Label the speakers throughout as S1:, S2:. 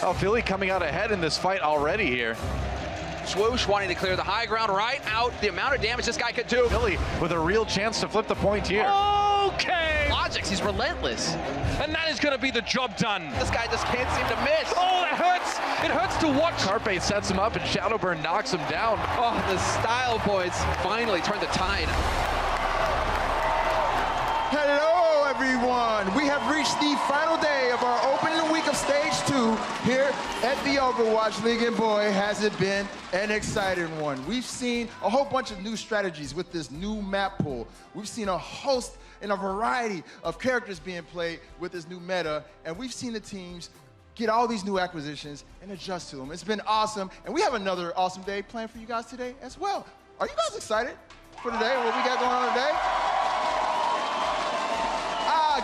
S1: Oh, Philly coming out ahead in this fight already here.
S2: Swoosh wanting to clear the high ground right out. The amount of damage this guy could do.
S1: Philly with a real chance to flip the point here.
S3: Okay.
S2: Logics, he's relentless.
S3: And that is going to be the job done.
S2: This guy just can't seem to miss.
S3: Oh, that hurts. It hurts to watch.
S1: Carpe sets him up and Shadowburn knocks him down.
S2: Oh, the Style Boys finally turned the tide.
S4: Hello, everyone. We have reached the final day of our opening week of Stage 2 here at the Overwatch League, and boy, has it been an exciting one. We've seen a whole bunch of new strategies with this new map pool. We've seen a host and a variety of characters being played with this new meta, and we've seen the teams get all these new acquisitions and adjust to them. It's been awesome, and we have another awesome day planned for you guys today as well. Are you guys excited for today, what we got going on today?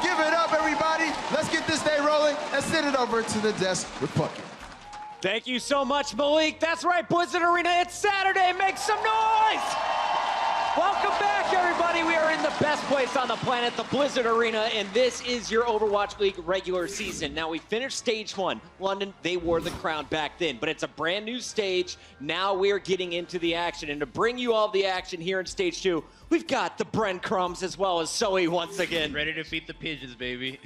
S4: Give it up, everybody. Let's get this day rolling and send it over to the desk with Pucky.
S5: Thank you so much, Malik. That's right, Blizzard Arena. It's Saturday. Make some noise! Welcome back, everybody. We are in the best place on the planet, the Blizzard Arena, and this is your Overwatch League regular season. Now, we finished Stage 1. London, they wore the crown back then, but it's a brand new stage. Now we're getting into the action, and to bring you all the action here in Stage 2, we've got the breadcrumbs as well as Zoe once again.
S6: Ready to feed the pigeons, baby.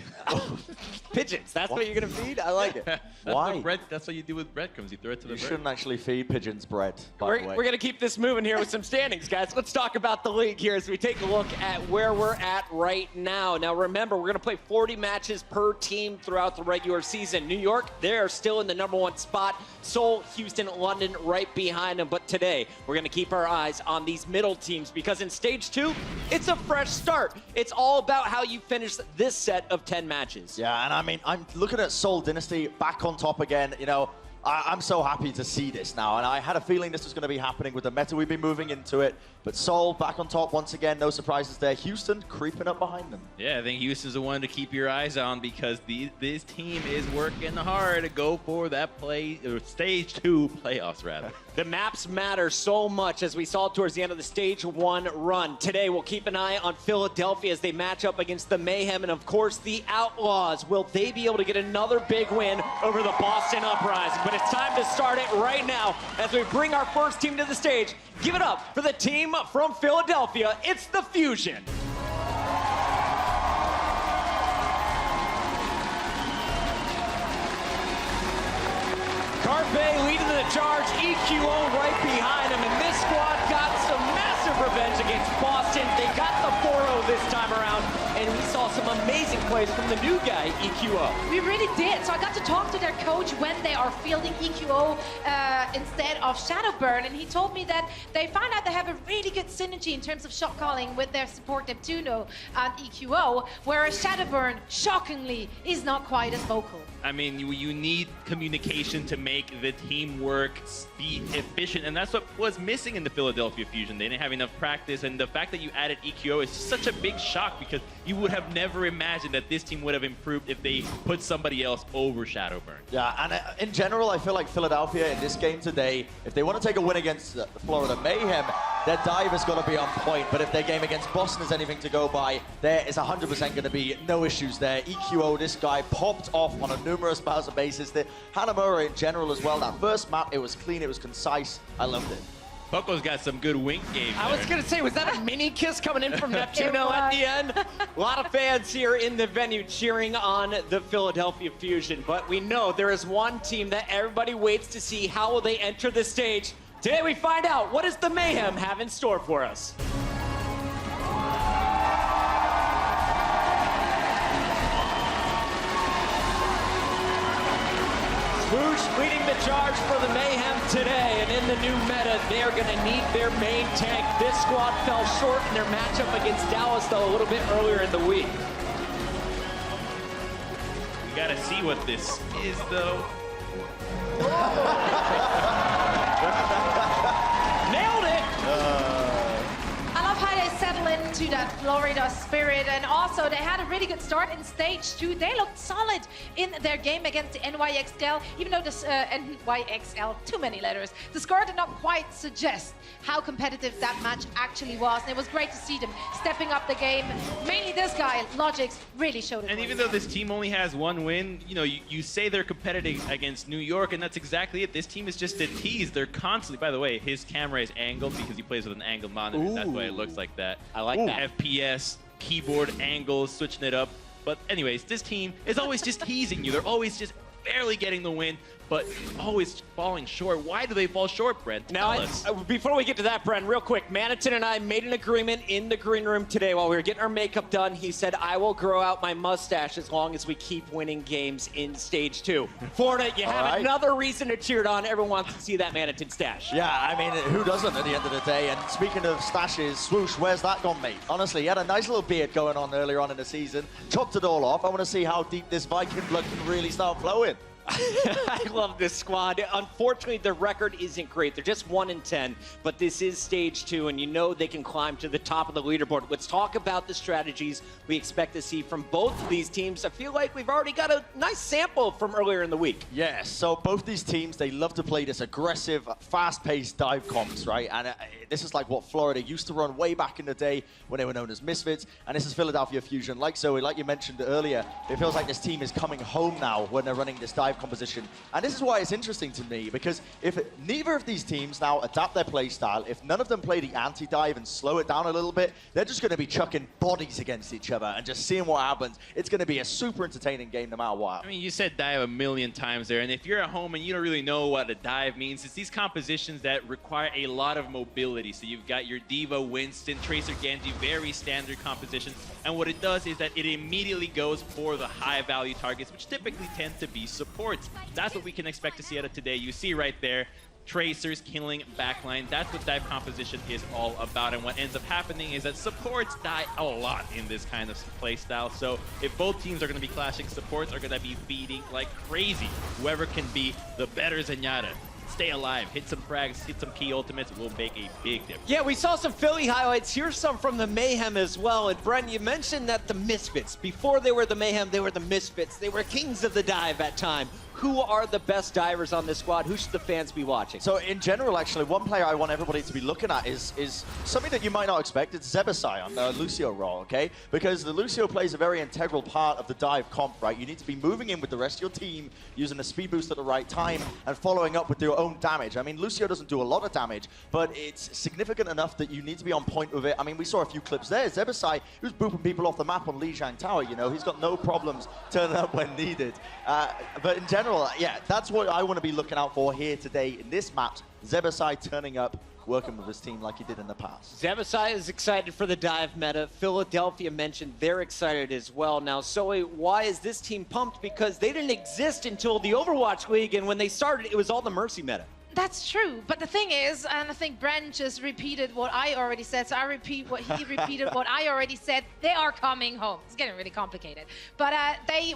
S5: Pigeons, that's what you're gonna feed? I like it.
S6: Why? That's what you do with breadcrumbs. You throw it to the bird.
S7: You shouldn't actually feed pigeons bread, by the way.
S5: We're gonna keep this moving here with some standings, guys. Let's talk about the league here as we take a look at where we're at right now. Now remember, we're gonna play 40 matches per team throughout the regular season. New York, they're still in the #1 spot. Seoul, Houston, London right behind them. But today, we're gonna keep our eyes on these middle teams because in Stage 2, it's a fresh start. It's all about how you finish this set of 10 matches.
S7: Yeah, and I mean, I'm looking at Seoul Dynasty back on top again. You know, I'm so happy to see this now, and I had a feeling this was going to be happening with the meta. We've been moving into it, but Seoul back on top once again. No surprises there. Houston creeping up behind them.
S6: Yeah, I think Houston's the one to keep your eyes on because this team is working hard to go for that Stage 2 playoffs, rather.
S5: The maps matter so much as we saw towards the end of the Stage 1 run. Today, we'll keep an eye on Philadelphia as they match up against the Mayhem and, of course, the Outlaws. Will they be able to get another big win over the Boston Uprising? But it's time to start it right now as we bring our first team to the stage. Give it up for the team from Philadelphia. It's the Fusion. Carpe leading the charge, EQO right behind him, and this squad got some massive revenge against Boston. They got the 4-0 this time around, and we saw some amazing plays from the new guy, EQO.
S8: We really did. So I got to talk to their coach when they are fielding EQO instead of Shadowburn, and he told me that they found out they have a really good synergy in terms of shot calling with their support Neptuno and EQO, whereas Shadowburn, shockingly, is not quite as vocal.
S6: I mean, you need communication to make the teamwork be efficient, and that's what was missing in the Philadelphia Fusion. They didn't have enough practice, and the fact that you added EQO is such a big shock because you would have never imagined that this team would have improved if they put somebody else over Shadowburn.
S7: Yeah, and in general, I feel like Philadelphia in this game today, if they want to take a win against the Florida Mayhem, their dive has got to be on point. But if their game against Boston is anything to go by, there is 100% going to be no issues there. EQO, this guy popped off on a numerous bowser basis. The Hanamura in general as well. That first map, it was clean, it was concise. I loved it.
S6: Poco's got some good wink game
S5: I was going to say, was that a mini kiss coming in from Neptuno at the end? A lot of fans here in the venue cheering on the Philadelphia Fusion. But we know there is one team that everybody waits to see. How will they enter the stage? Today we find out what does the Mayhem have in store for us. Swoosh leading the charge for the Mayhem today, and in the new meta, they're going to need their main tank. This squad fell short in their matchup against Dallas, though, a little bit earlier in the week.
S6: We gotta see what this is, though.
S8: I love how they settle into to that Florida spirit. And also, they had a really good start in stage 2. They looked solid in their game against the NYXL, even though this NYXL, too many letters. The score did not quite suggest how competitive that match actually was. And it was great to see them stepping up the game. Mainly this guy, Logix, really showed it.
S6: And even though this team only has one win, you know, you say they're competitive against New York, and that's exactly it. This team is just a tease. They're constantly, by the way, his camera is angled because he plays with an angled monitor. Ooh. That's why it looks like that.
S5: I like that.
S6: FPS, keyboard angles, switching it up. But anyways, this team is always just teasing you. They're always just barely getting the win, but always falling short. Why do they fall short, Brent?
S5: Now, before we get to that, Brent, real quick, Manitin and I made an agreement in the green room today while we were getting our makeup done. He said, I will grow out my mustache as long as we keep winning games in stage 2. Florida, you have another reason to cheer it on. Everyone wants to see that Manitin stash.
S7: Yeah, I mean, who doesn't at the end of the day? And speaking of stashes, Swoosh, where's that gone, mate? Honestly, he had a nice little beard going on earlier on in the season. Chopped it all off. I want to see how deep this Viking blood can really start flowing.
S5: I love this squad. Unfortunately, their record isn't great. They're just 1-10, but this is stage 2, and you know they can climb to the top of the leaderboard. Let's talk about the strategies we expect to see from both of these teams. I feel like we've already got a nice sample from earlier in the week.
S7: Yes, so both these teams, they love to play this aggressive, fast-paced dive comps, right? And this is like what Florida used to run way back in the day when they were known as Misfits, and this is Philadelphia Fusion. Like Zoe, like you mentioned earlier, it feels like this team is coming home now when they're running this dive composition. And this is why it's interesting to me, because if neither of these teams now adapt their play style, if none of them play the anti-dive and slow it down a little bit, they're just going to be chucking bodies against each other and just seeing what happens. It's going to be a super entertaining game no matter what.
S6: I mean, you said dive a million times there, and if you're at home and you don't really know what a dive means, it's these compositions that require a lot of mobility. So you've got your Diva, Winston, Tracer, Genji, very standard composition, and what it does is that it immediately goes for the high-value targets, which typically tend to be supports. That's what we can expect to see out of today. You see right there, Tracers killing backline. That's what dive composition is all about. And what ends up happening is that supports die a lot in this kind of play style. So if both teams are going to be clashing, supports are going to be feeding like crazy. Whoever can be the better Zenyatta, stay alive, hit some frags, hit some key ultimates, will make a big difference.
S5: Yeah, we saw some Philly highlights. Here's some from the Mayhem as well. And Brent, you mentioned that the Misfits, before they were the Mayhem, they were the Misfits. They were kings of the dive at time. Who are the best divers on this squad? Who should the fans be watching?
S7: So in general, actually, one player I want everybody to be looking at is something that you might not expect. It's Zebasai on the Lucio role, okay? Because the Lucio plays a very integral part of the dive comp, right? You need to be moving in with the rest of your team, using a speed boost at the right time, and following up with your own damage. I mean, Lucio doesn't do a lot of damage, but it's significant enough that you need to be on point with it. I mean, we saw a few clips there. Zebasai, who's booping people off the map on Lijiang Tower, you know? He's got no problems turning up when needed. But in general, yeah, that's what I want to be looking out for here today in this match. Zebasai turning up, working with his team like he did in the past.
S5: Zebasai is excited for the dive meta. Philadelphia mentioned they're excited as well. Now, Zoe, why is this team pumped? Because they didn't exist until the Overwatch League, and when they started, it was all the Mercy meta.
S8: That's true, but the thing is, and I think Brent just repeated what I already said, so I repeat what he repeated, what I already said. They are coming home. It's getting really complicated. But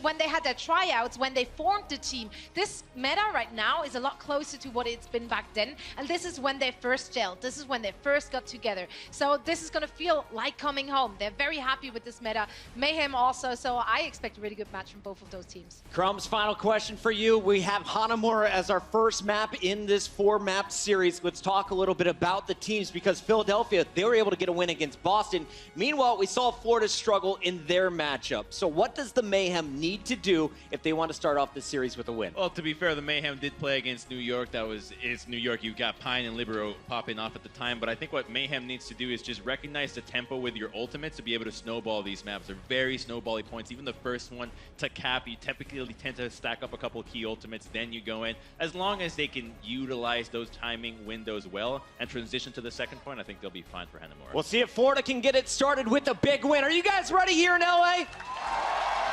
S8: when they had their tryouts, when they formed the team, this meta right now is a lot closer to what it's been back then, and this is when they first gelled. This is when they first got together. So this is going to feel like coming home. They're very happy with this meta. Mayhem also, so I expect a really good match from both of those teams.
S5: Crumbs, final question for you. We have Hanamura as our first map in this 4-map series. Let's talk a little bit about the teams, because Philadelphia, they were able to get a win against Boston. Meanwhile, we saw Florida struggle in their matchup. So what does the Mayhem need to do if they want to start off this series with a win?
S6: Well, to be fair, the Mayhem did play against New York. It's New York. You've got Pine and Libero popping off at the time. But I think what Mayhem needs to do is just recognize the tempo with your ultimates to be able to snowball these maps. They're very snowbally points. Even the first one to cap, you typically tend to stack up a couple of key ultimates, then you go in. As long as they can utilize those timing windows well and transition to the second point, I think they'll be fine for Hanamura.
S5: We'll see if Florida can get it started with a big win. Are you guys ready here in LA?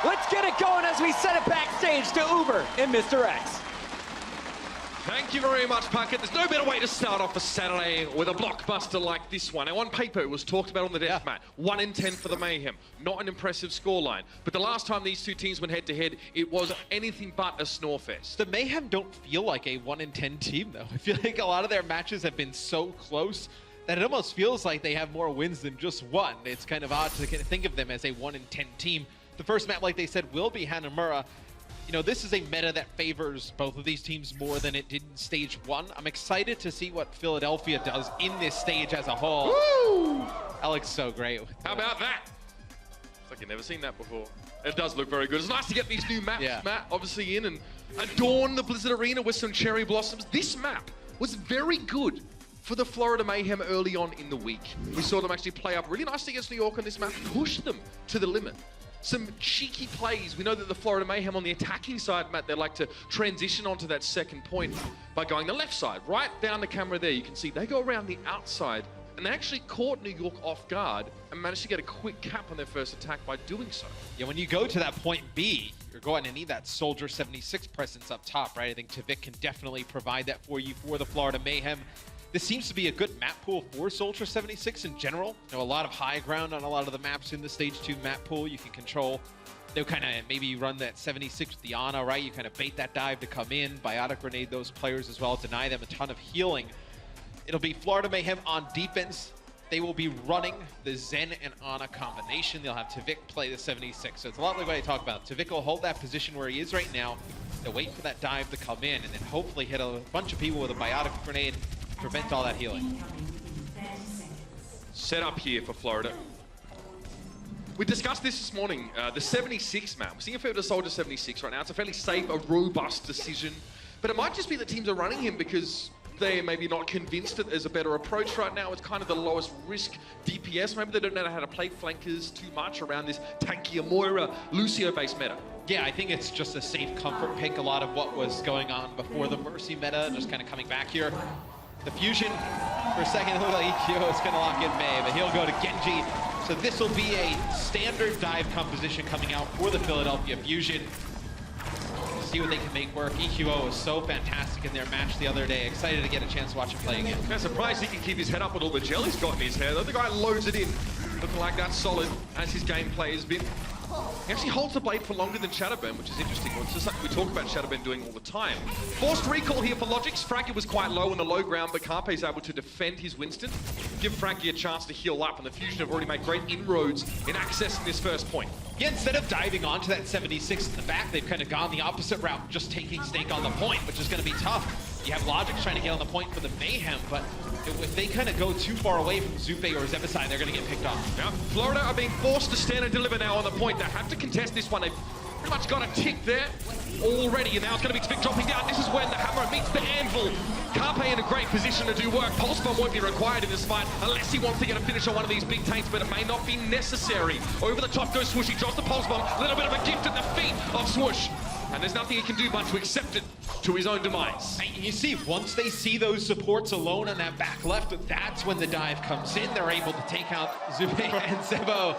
S5: Let's get it going as we send it backstage to Uber and Mr. X.
S3: Thank you very much, Puckett. There's no better way to start off a Saturday with a blockbuster like this one. Now, on paper, it was talked about on the death mat. 1-10 for the Mayhem. Not an impressive scoreline. But the last time these two teams went head-to-head, it was anything but a snorefest.
S9: The Mayhem don't feel like a 1-10 team, though. I feel like a lot of their matches have been so close that it almost feels like they have more wins than just one. It's kind of odd to think of them as a 1-in-10 team. The first map, like they said, will be Hanamura. You know, this is a meta that favors both of these teams more than it did in stage 1. I'm excited to see what Philadelphia does in this stage as a whole.
S3: Woo!
S9: That looks so great.
S3: How about that? It's like you've never seen that before. It does look very good. It's nice to get these new maps, Matt, obviously in and adorn the Blizzard Arena with some cherry blossoms. This map was very good for the Florida Mayhem early on in the week. We saw them actually play up really nicely against New York on this map, push them to the limit. Some cheeky plays. We know that the Florida Mayhem on the attacking side, Matt, they like to transition onto that second point by going the left side. Right down the camera there, you can see they go around the outside, and they actually caught New York off guard and managed to get a quick cap on their first attack by doing so.
S9: Yeah, when you go to that point B, you're going to need that Soldier 76 presence up top, right? I think Tvik can definitely provide that for you for the Florida Mayhem. This seems to be a good map pool for Soldier 76 in general. You know, a lot of high ground on a lot of the maps in the Stage 2 map pool. You can control, they'll kind of maybe run that 76 with the Ana, right? You kind of bait that dive to come in, biotic grenade those players as well, deny them a ton of healing. It'll be Florida Mayhem on defense. They will be running the Zen and Ana combination. They'll have Tvik play the 76. So it's a lot like what I talk about. Tvik will hold that position where he is right now. They'll wait for that dive to come in and then hopefully hit a bunch of people with a biotic grenade, prevent all that healing.
S3: Set up here for Florida. We discussed this morning, the 76 map. We're seeing if it was a Soldier 76 right now. It's a fairly safe, a robust decision. But it might just be that teams are running him because they're maybe not convinced that there's a better approach right now. It's kind of the lowest risk DPS. Maybe they don't know how to play flankers too much around this tankier Moira Lucio-based meta.
S9: Yeah, I think it's just a safe comfort pick. A lot of what was going on before the Mercy meta, just kind of coming back here. The Fusion, for a second, it looked like EQO is going to lock in May, but he'll go to Genji. So this will be a standard dive composition coming out for the Philadelphia Fusion. See what they can make work. EQO was so fantastic in their match the other day. Excited to get a chance to watch him play again.
S3: I'm surprised he can keep his head up with all the gel he's got in his hair. The other guy loads it in, looking like that's solid as his gameplay has been. He actually holds the blade for longer than Shadowburn, which is interesting. It's just something we talk about Shadowburn doing all the time. Forced recall here for Logix. Fraggy was quite low on the low ground, but Carpe's able to defend his Winston. Give Fraggy a chance to heal up, and the Fusion have already made great inroads in accessing this first point.
S9: Yeah, instead of diving onto that 76 in the back, they've kind of gone the opposite route, just taking stake on the point, which is going to be tough. You have Logix trying to get on the point for the Mayhem, but if they kind of go too far away from Zupe or Zebasai, they're going to get picked off.
S3: Yeah, Florida are being forced to stand and deliver now on the point. They have to contest this one. They've pretty much got a tick there already, and now it's going to be Tvik dropping down. This is when the hammer meets the anvil. Carpe in a great position to do work. Pulse bomb won't be required in this fight unless he wants to get a finish on one of these big tanks, but it may not be necessary. Over the top goes Swoosh. He drops the pulse bomb. A little bit of a gift at the feet of Swoosh. And there's nothing he can do but to accept it to his own demise.
S9: And you see, once they see those supports alone on that back left, that's when the dive comes in. They're able to take out Zupe and Zebo.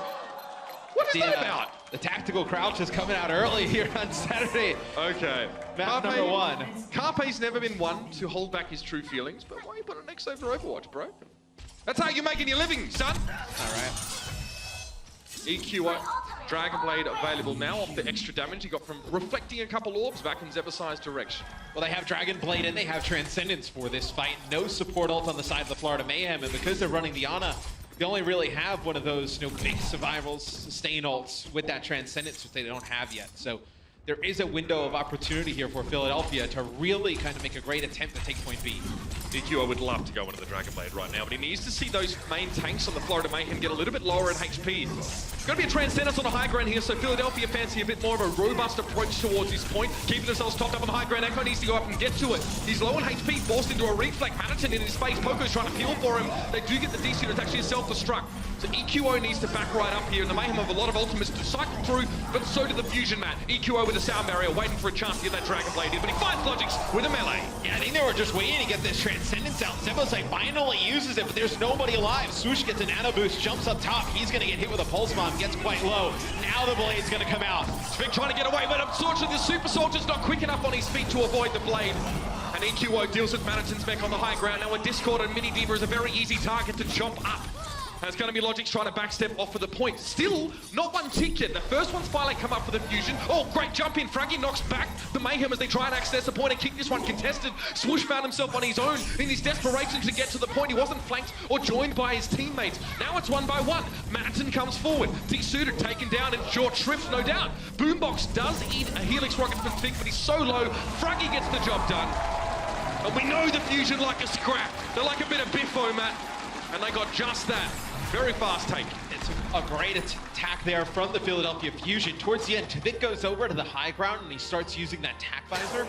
S3: What is that about?
S9: The tactical crouch is coming out early here on Saturday.
S3: Okay.
S9: Map number 1.
S3: Carpe's never been one to hold back his true feelings, but why you put an X over Overwatch, bro? That's how you're making your living, son.
S9: All right.
S3: EQO, Dragon Blade available now off the extra damage he got from reflecting a couple orbs back in Zebasai's direction.
S9: Well, they have Dragon Blade and they have Transcendence for this fight. No support ult on the side of the Florida Mayhem, and because they're running the Ana, they only really have one of those, big survivals, sustain ults with that Transcendence, which they don't have yet. So there is a window of opportunity here for Philadelphia to really kind of make a great attempt to take point B.
S3: EQO would love to go into the Dragon Blade right now, but he needs to see those main tanks on the Florida Mayhem get a little bit lower in HP. It's going to be a Transcendence on the high ground here, so Philadelphia fancy a bit more of a robust approach towards this point, keeping themselves topped up on the high ground. Echo needs to go up and get to it. He's low on HP, forced into a reflect. Manhattan in his face. Poco's trying to peel for him. They do get the DC, it's actually a self-destruct. So EQO needs to back right up here, and the Mayhem have a lot of ultimates to cycle through, but so do the Fusion, Matt. EQO with a sound barrier, waiting for a chance to get that Dragon Blade in, but he finds Logix with a melee.
S9: Yeah, I think they were just waiting to get this Transcendence out. Zebasai finally uses it, but there's nobody alive. Swoosh gets a nano boost, jumps up top. He's going to get hit with a pulse bomb, gets quite low. Now the blade's going to come out.
S3: Tvik trying to get away, but unfortunately the Super Soldier's not quick enough on his feet to avoid the blade. And EQO deals with Manhattan's mech on the high ground. Now a Discord and Mini Diva is a very easy target to jump up. And it's going to be Logic's trying to backstep off for the point. Still, not one tick yet. The first one's finally come up for the fusion. Oh, great jump in. Fraggy knocks back the Mayhem as they try and access the point and keep this one contested. Swoosh found himself on his own in his desperation to get to the point. He wasn't flanked or joined by his teammates. Now it's 1 by 1. Matton comes forward. D-suited, taken down in short shrift, no doubt. Boombox does eat a Helix rocket from Fig, but he's so low. Fraggy gets the job done. And we know the fusion like a scrap. They're like a bit of biffo, Matt. And they got just that. Very fast take.
S9: It's a great attack there from the Philadelphia Fusion. Towards the end, Tvik goes over to the high ground and he starts using that tack visor.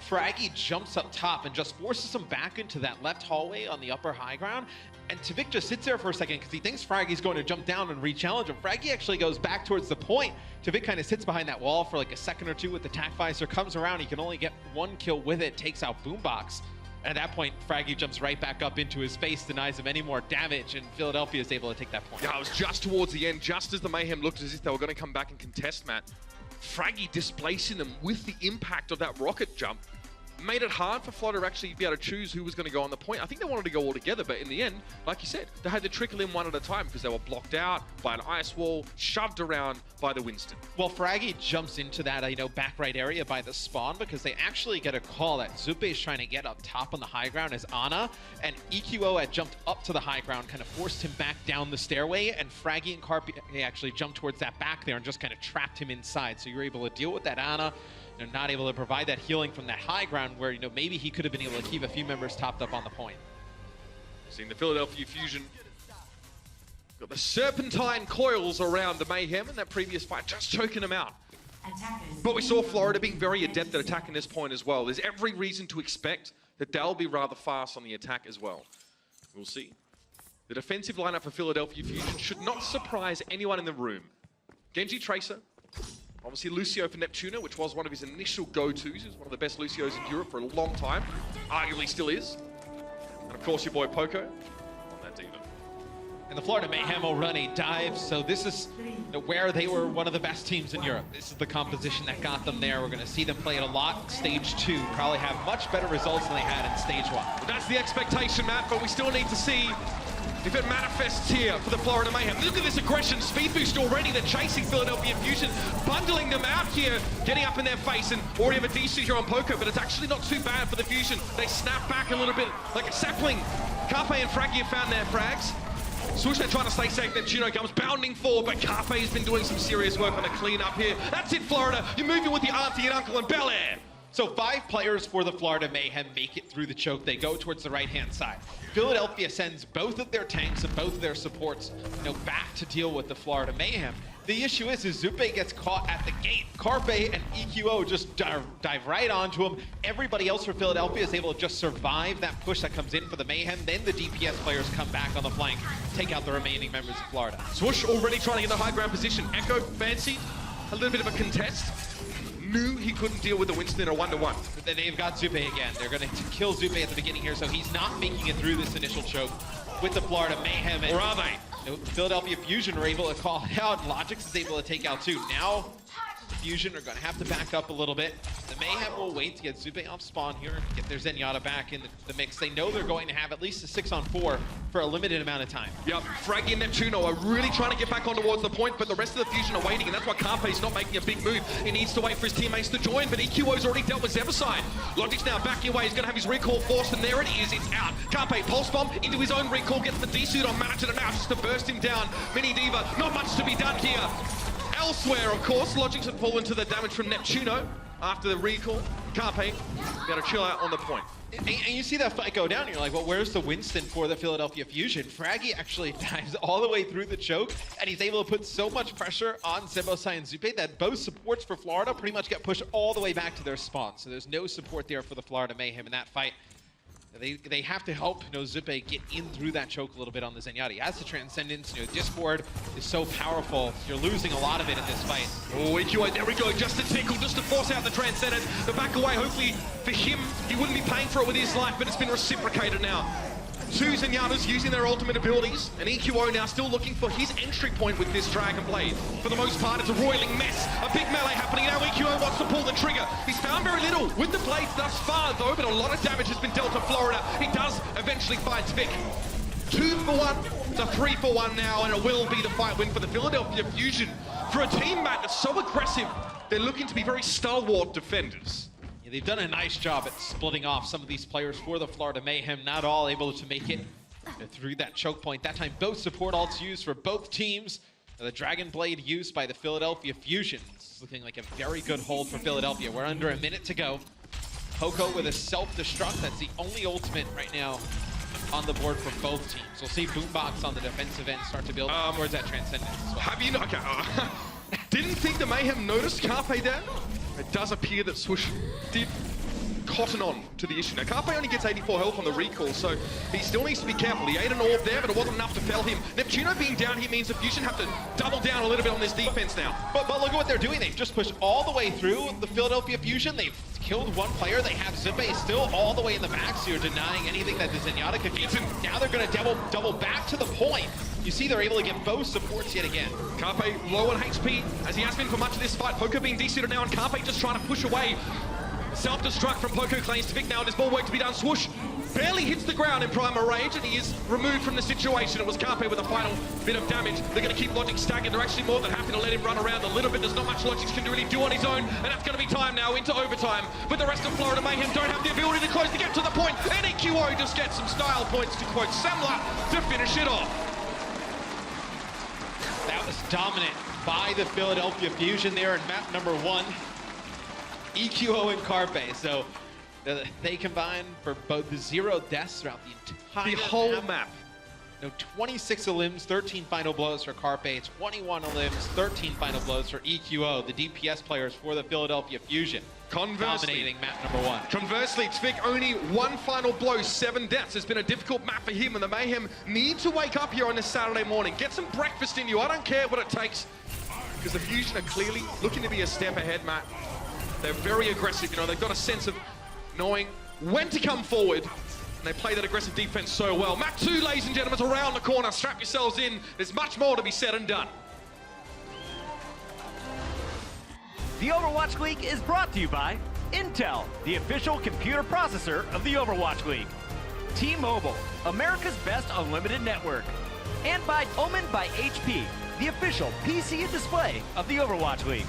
S9: Fraggy jumps up top and just forces him back into that left hallway on the upper high ground. And Tvik just sits there for a second because he thinks Fraggy's going to jump down and re-challenge him. Fraggy actually goes back towards the point. Tvik kind of sits behind that wall for like a second or two with the tack visor, comes around, he can only get 1 kill with it, takes out Boombox. At that point, Fraggy jumps right back up into his face, denies him any more damage, and Philadelphia is able to take that point.
S3: Yeah, it was just towards the end, just as the Mayhem looked as if they were going to come back and contest, Matt. Fraggy displacing them with the impact of that rocket jump made it hard for Florida to actually be able to choose who was going to go on the point. I think they wanted to go all together, but in the end, like you said, they had to trickle in one at a time because they were blocked out by an ice wall, shoved around by the Winston.
S9: Well, Fraggy jumps into that, back right area by the spawn because they actually get a call that Zupe is trying to get up top on the high ground as Ana, and EQO had jumped up to the high ground, kind of forced him back down the stairway, and Fraggy and Carpe actually jumped towards that back there and just kind of trapped him inside. So you're able to deal with that Ana. They're not able to provide that healing from that high ground where, maybe he could have been able to keep a few members topped up on the point.
S3: Seeing the Philadelphia Fusion got the serpentine coils around the Mayhem in that previous fight, just choking them out. But we saw Florida being very adept at attacking this point as well. There's every reason to expect that they'll be rather fast on the attack as well. We'll see. The defensive lineup for Philadelphia Fusion should not surprise anyone in the room. Genji Tracer. Obviously Lucio for Neptuna, which was one of his initial go-tos. He was one of the best Lucios in Europe for a long time. Arguably still is. And of course your boy Poco on that Diva.
S9: And the Florida Mayhem will run a dive, so this is where they were one of the best teams in Europe. This is the composition that got them there. We're going to see them play it a lot. Stage 2 probably have much better results than they had in Stage 1.
S3: But that's the expectation, Matt, but we still need to see if it manifests here for the Florida Mayhem. Look at this aggression, speed boost already. They're chasing Philadelphia Fusion, bundling them out here, getting up in their face, and already have a DC here on Poco, but it's actually not too bad for the Fusion. They snap back a little bit like a sapling. Carpe and Fraggy have found their frags. Swoosh, they're trying to stay safe. Neptuno comes bounding forward, but Carpe has been doing some serious work on the clean-up here. That's it, Florida. You're moving with the auntie and uncle and Bel Air.
S9: So 5 players for the Florida Mayhem make it through the choke. They go towards the right-hand side. Philadelphia sends both of their tanks and both of their supports, back to deal with the Florida Mayhem. The issue is Zupe gets caught at the gate. Carpe and EQO just dive right onto him. Everybody else for Philadelphia is able to just survive that push that comes in for the Mayhem. Then the DPS players come back on the flank, take out the remaining members of Florida.
S3: Swoosh already trying to get the high ground position. Echo fancied a little bit of a contest. Knew he couldn't deal with the Winston in a 1-to-1.
S9: Then they've got Zupe again. They're going to kill Zupe at the beginning here, so he's not making it through this initial choke with the Florida Mayhem.
S3: Or are they?
S9: Philadelphia Fusion are able to call it out. Logix is able to take out 2. Now, Fusion are going to have to back up a little bit. The Mayhem will wait to get Zupe off spawn here, get their Zenyatta back in the mix. They know they're going to have at least a 6-on-4 for a limited amount of time.
S3: Yep, Fraggy and Neptuno are really trying to get back on towards the point, but the rest of the Fusion are waiting, and that's why Carpe's not making a big move. He needs to wait for his teammates to join, but EQO's already dealt with Zeverside. Logic's now backing away. He's going to have his recall forced, and there it is. It's out. Carpe pulse bomb into his own recall, gets the D-suit on Matton, and now just to burst him down. Mini Diva, not much to be done here. Elsewhere, of course, Logic's had fallen to the damage from Neptuno after the recall. Carpe got to chill out on the point.
S9: And you see that fight go down, and you're like, well, where's the Winston for the Philadelphia Fusion? Fraggy actually dives all the way through the choke, and he's able to put so much pressure on Zebosai and Zupe that both supports for Florida pretty much get pushed all the way back to their spawn. So there's no support there for the Florida Mayhem in that fight. They have to help Zupe get in through that choke a little bit on the Zenyatta. He has the Transcendence. Discord is so powerful. You're losing a lot of it in this fight.
S3: Oh, EQO, there we go. Just a tickle, just to force out the Transcendence. The back away, hopefully for him, he wouldn't be paying for it with his life, but it's been reciprocated now. 2 Zenyatas using their ultimate abilities, and EQO now still looking for his entry point with this Dragon Blade. For the most part, it's a roiling mess. A big melee happening now. EQO wants to pull the trigger. He's found very little with the blades thus far, though, but a lot of damage has been dealt to Florida. He does eventually find Tvik. 2 for 1 It's a 3-for-1 now, and it will be the fight win for the Philadelphia Fusion. For a team, Matt, that's so aggressive, they're looking to be very stalwart defenders.
S9: Yeah, they've done a nice job at splitting off some of these players for the Florida Mayhem. Not all able to make it through that choke point. That time, both support ults used for both teams. The Dragon Blade used by the Philadelphia Fusion. It's looking like a very good hold for Philadelphia. We're under a minute to go. Poco with a self-destruct. That's the only ultimate right now on the board for both teams. We'll see Boombox on the defensive end start to build towards that Transcendence as well.
S3: Have you not? Okay, didn't think the Mayhem noticed Carpe there. It does appear that Swoosh did cotton on to the issue. Now, Carpe only gets 84 health on the recall, so he still needs to be careful. He ate an orb there, but it wasn't enough to fell him. Neptuno being down here means the Fusion have to double down a little bit on this defense now.
S9: But look at what they're doing. They've just pushed all the way through the Philadelphia Fusion. They've killed one player. They have Zippe still all the way in the back, so you're denying anything that the Zenyatta could get. Now they're going to double back to the point. You see they're able to get both supports yet again.
S3: Carpe low on HP, as he has been for much of this fight. Poco being de-seated now, and Carpe just trying to push away. Self-destruct from Poco claims to Vic now, and there's more work to be done. Swoosh barely hits the ground in Primal Rage, and he is removed from the situation. It was Carpe with a final bit of damage. They're going to keep Logic staggered. They're actually more than happy to let him run around a little bit. There's not much Logic can really do on his own, and that's going to be time now into overtime. But the rest of Florida Mayhem don't have the ability to close to get to the point, and EQO just gets some style points, to quote Semler, to finish it off.
S9: That was dominant by the Philadelphia Fusion there in map number 1. EQO and Carpe, so they combine for both the 0 deaths throughout the entire
S3: whole map.
S9: No, 26 elims, 13 final blows for Carpe, 21 elims, 13 final blows for EQO, the DPS players for the Philadelphia Fusion. Dominating map number 1.
S3: Conversely, Tvik only 1 final blow, 7 deaths. It's been a difficult map for him, and the Mayhem need to wake up here on this Saturday morning. Get some breakfast in you. I don't care what it takes, because the Fusion are clearly looking to be a step ahead, Matt. They're very aggressive, you know, they've got a sense of knowing when to come forward, and they play that aggressive defense so well. Map 2, ladies and gentlemen, is around the corner. Strap yourselves in. There's much more to be said and done.
S10: The Overwatch League is brought to you by Intel, the official computer processor of the Overwatch League. T-Mobile, America's best unlimited network. And by Omen by HP, the official PC and display of the Overwatch League.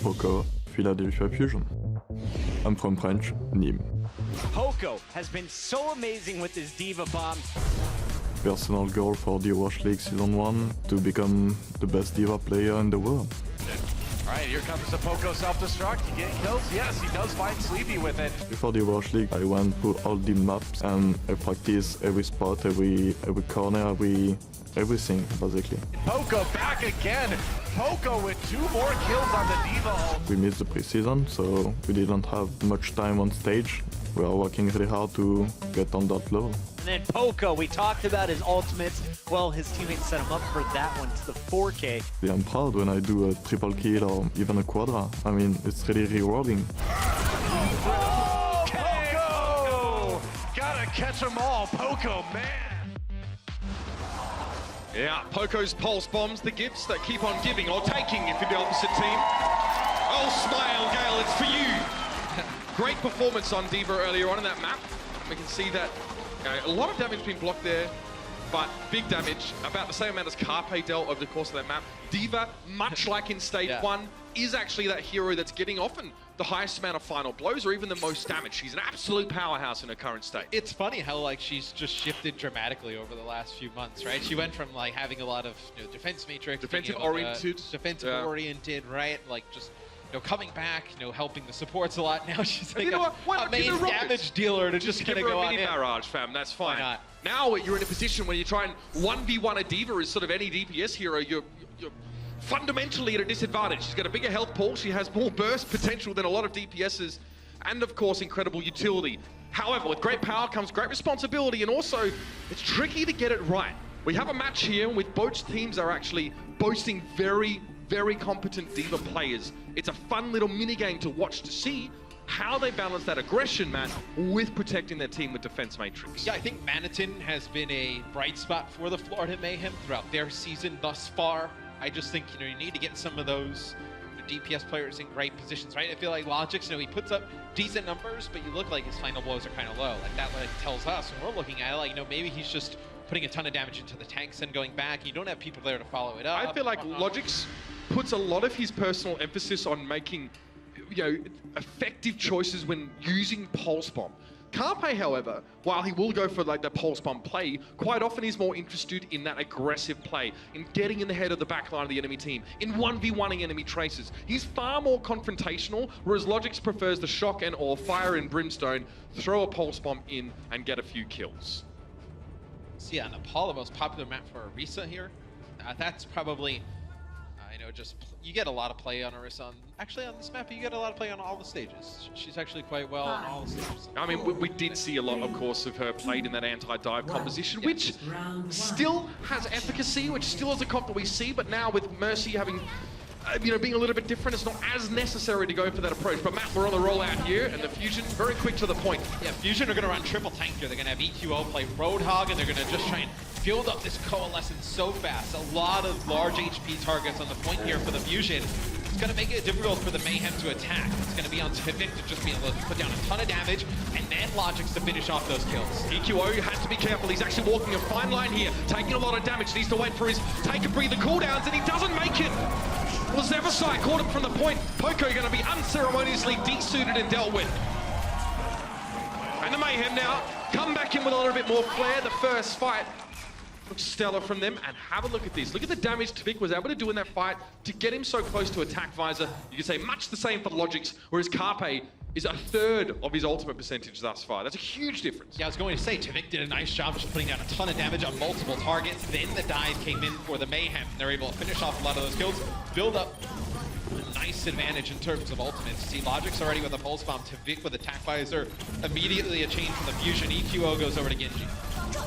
S11: Poco, Philadelphia Fusion. I'm from French, Nîmes.
S10: Poco has been so amazing with his Diva bomb.
S11: Personal goal for the Overwatch League Season 1 to become the best Diva player in the world.
S1: All right, here comes the Poco self-destruct. You getting kills? Yes, he does find Sleepy with it.
S11: Before the Overwatch League, I went through all the maps and I practiced every spot, every corner, everything, basically.
S1: Poco back again. Poco with 2 more kills on the Diva.
S11: We missed the preseason, so we didn't have much time on stage. We are working really hard to get on that level.
S10: And then Poco, we talked about his ultimates. Well, his teammates set him up for that one to the 4K.
S11: I'm proud when I do a triple kill or even a quadra. I mean, it's really rewarding.
S1: Oh, Poco! Gotta catch them all, Poco, man.
S3: Yeah, Poco's pulse bombs, the gifts that keep on giving or taking if you're the opposite team. Oh, smile, Gale, it's for you. Great performance on Diva earlier on in that map. We can see that a lot of damage being blocked there, but big damage, about the same amount as Carpe dealt over the course of that map. Diva, much like in stage 1, is actually that hero that's getting often the highest amount of final blows or even the most damage. She's an absolute powerhouse in her current state.
S9: It's funny how like she's just shifted dramatically over the last few months, right? She went from like having a lot of defense matrix,
S3: defensive
S9: oriented, right? Like just coming back, helping the supports a lot. Now she's like a main damage dealer to just kind of go on in.
S3: Barrage, fam, that's fine. Why not? Now you're in a position where you try and 1v1 a Diva as sort of any DPS hero. You're fundamentally at a disadvantage. She's got a bigger health pool. She has more burst potential than a lot of DPSs. And of course, incredible utility. However, with great power comes great responsibility. And also, it's tricky to get it right. We have a match here with both teams are actually boasting very, very competent Diva players. It's a fun little mini game to watch to see how they balance that aggression, man, with protecting their team with defense matrix.
S9: Yeah, I think Manitin has been a bright spot for the Florida Mayhem throughout their season thus far. I just think, you need to get some of those DPS players in great positions, right? I feel like Logix, he puts up decent numbers, but you look like his final blows are kind of low. Like that tells us when we're looking at it, maybe he's just putting a ton of damage into the tanks and going back. You don't have people there to follow it up.
S3: I feel like Logix puts a lot of his personal emphasis on making, effective choices when using Pulse Bomb. Carpe, however, while he will go for like the Pulse Bomb play, quite often he's more interested in that aggressive play, in getting in the head of the back line of the enemy team, in 1v1ing enemy traces. He's far more confrontational, whereas Logix prefers the shock and or fire and brimstone, throw a Pulse Bomb in and get a few kills.
S9: So yeah, Nepal, the most popular map for Orisa here. That's probably, you get a lot of play on Orisa. Actually, on this map, you get a lot of play on all the stages. She's actually quite well on all the stages.
S3: I mean, we did see a lot, of course, of her played in that anti-dive composition, which still has efficacy, which still is a comp that we see, but now with Mercy having, being a little bit different, it's not as necessary to go for that approach. But Matt, we're on the rollout here, and the Fusion, very quick to the point.
S9: Yeah, Fusion are going to run triple tank here. They're going to have EQO play Roadhog, and they're going to just try and build up this Coalescence so fast. A lot of large HP targets on the point here for the Fusion. It's going to make it difficult for the Mayhem to attack. It's going to be on Tivik to just be able to put down a ton of damage, and then Logix to finish off those kills.
S3: EQO has to be careful. He's actually walking a fine line here, taking a lot of damage. Needs to wait for his take a breather cooldowns, and he doesn't make it. Well, Zephasai caught him from the point. Poco going to be unceremoniously desuited and dealt with. And the Mayhem now come back in with a little bit more flair. The first fight looks stellar from them, and have a look at this. Look at the damage Tivik was able to do in that fight to get him so close to attack visor. You could say much the same for Logix, whereas Carpe is a third of his ultimate percentage thus far. That's a huge difference.
S9: Yeah, I was going to say, Tivik did a nice job just putting down a ton of damage on multiple targets. Then the dive came in for the Mayhem. They're able to finish off a lot of those kills, build up a nice advantage in terms of ultimates. See, Logix already with a Pulse Bomb, Tivik with Attack Visor, immediately a change from the Fusion. EQO goes over to Genji.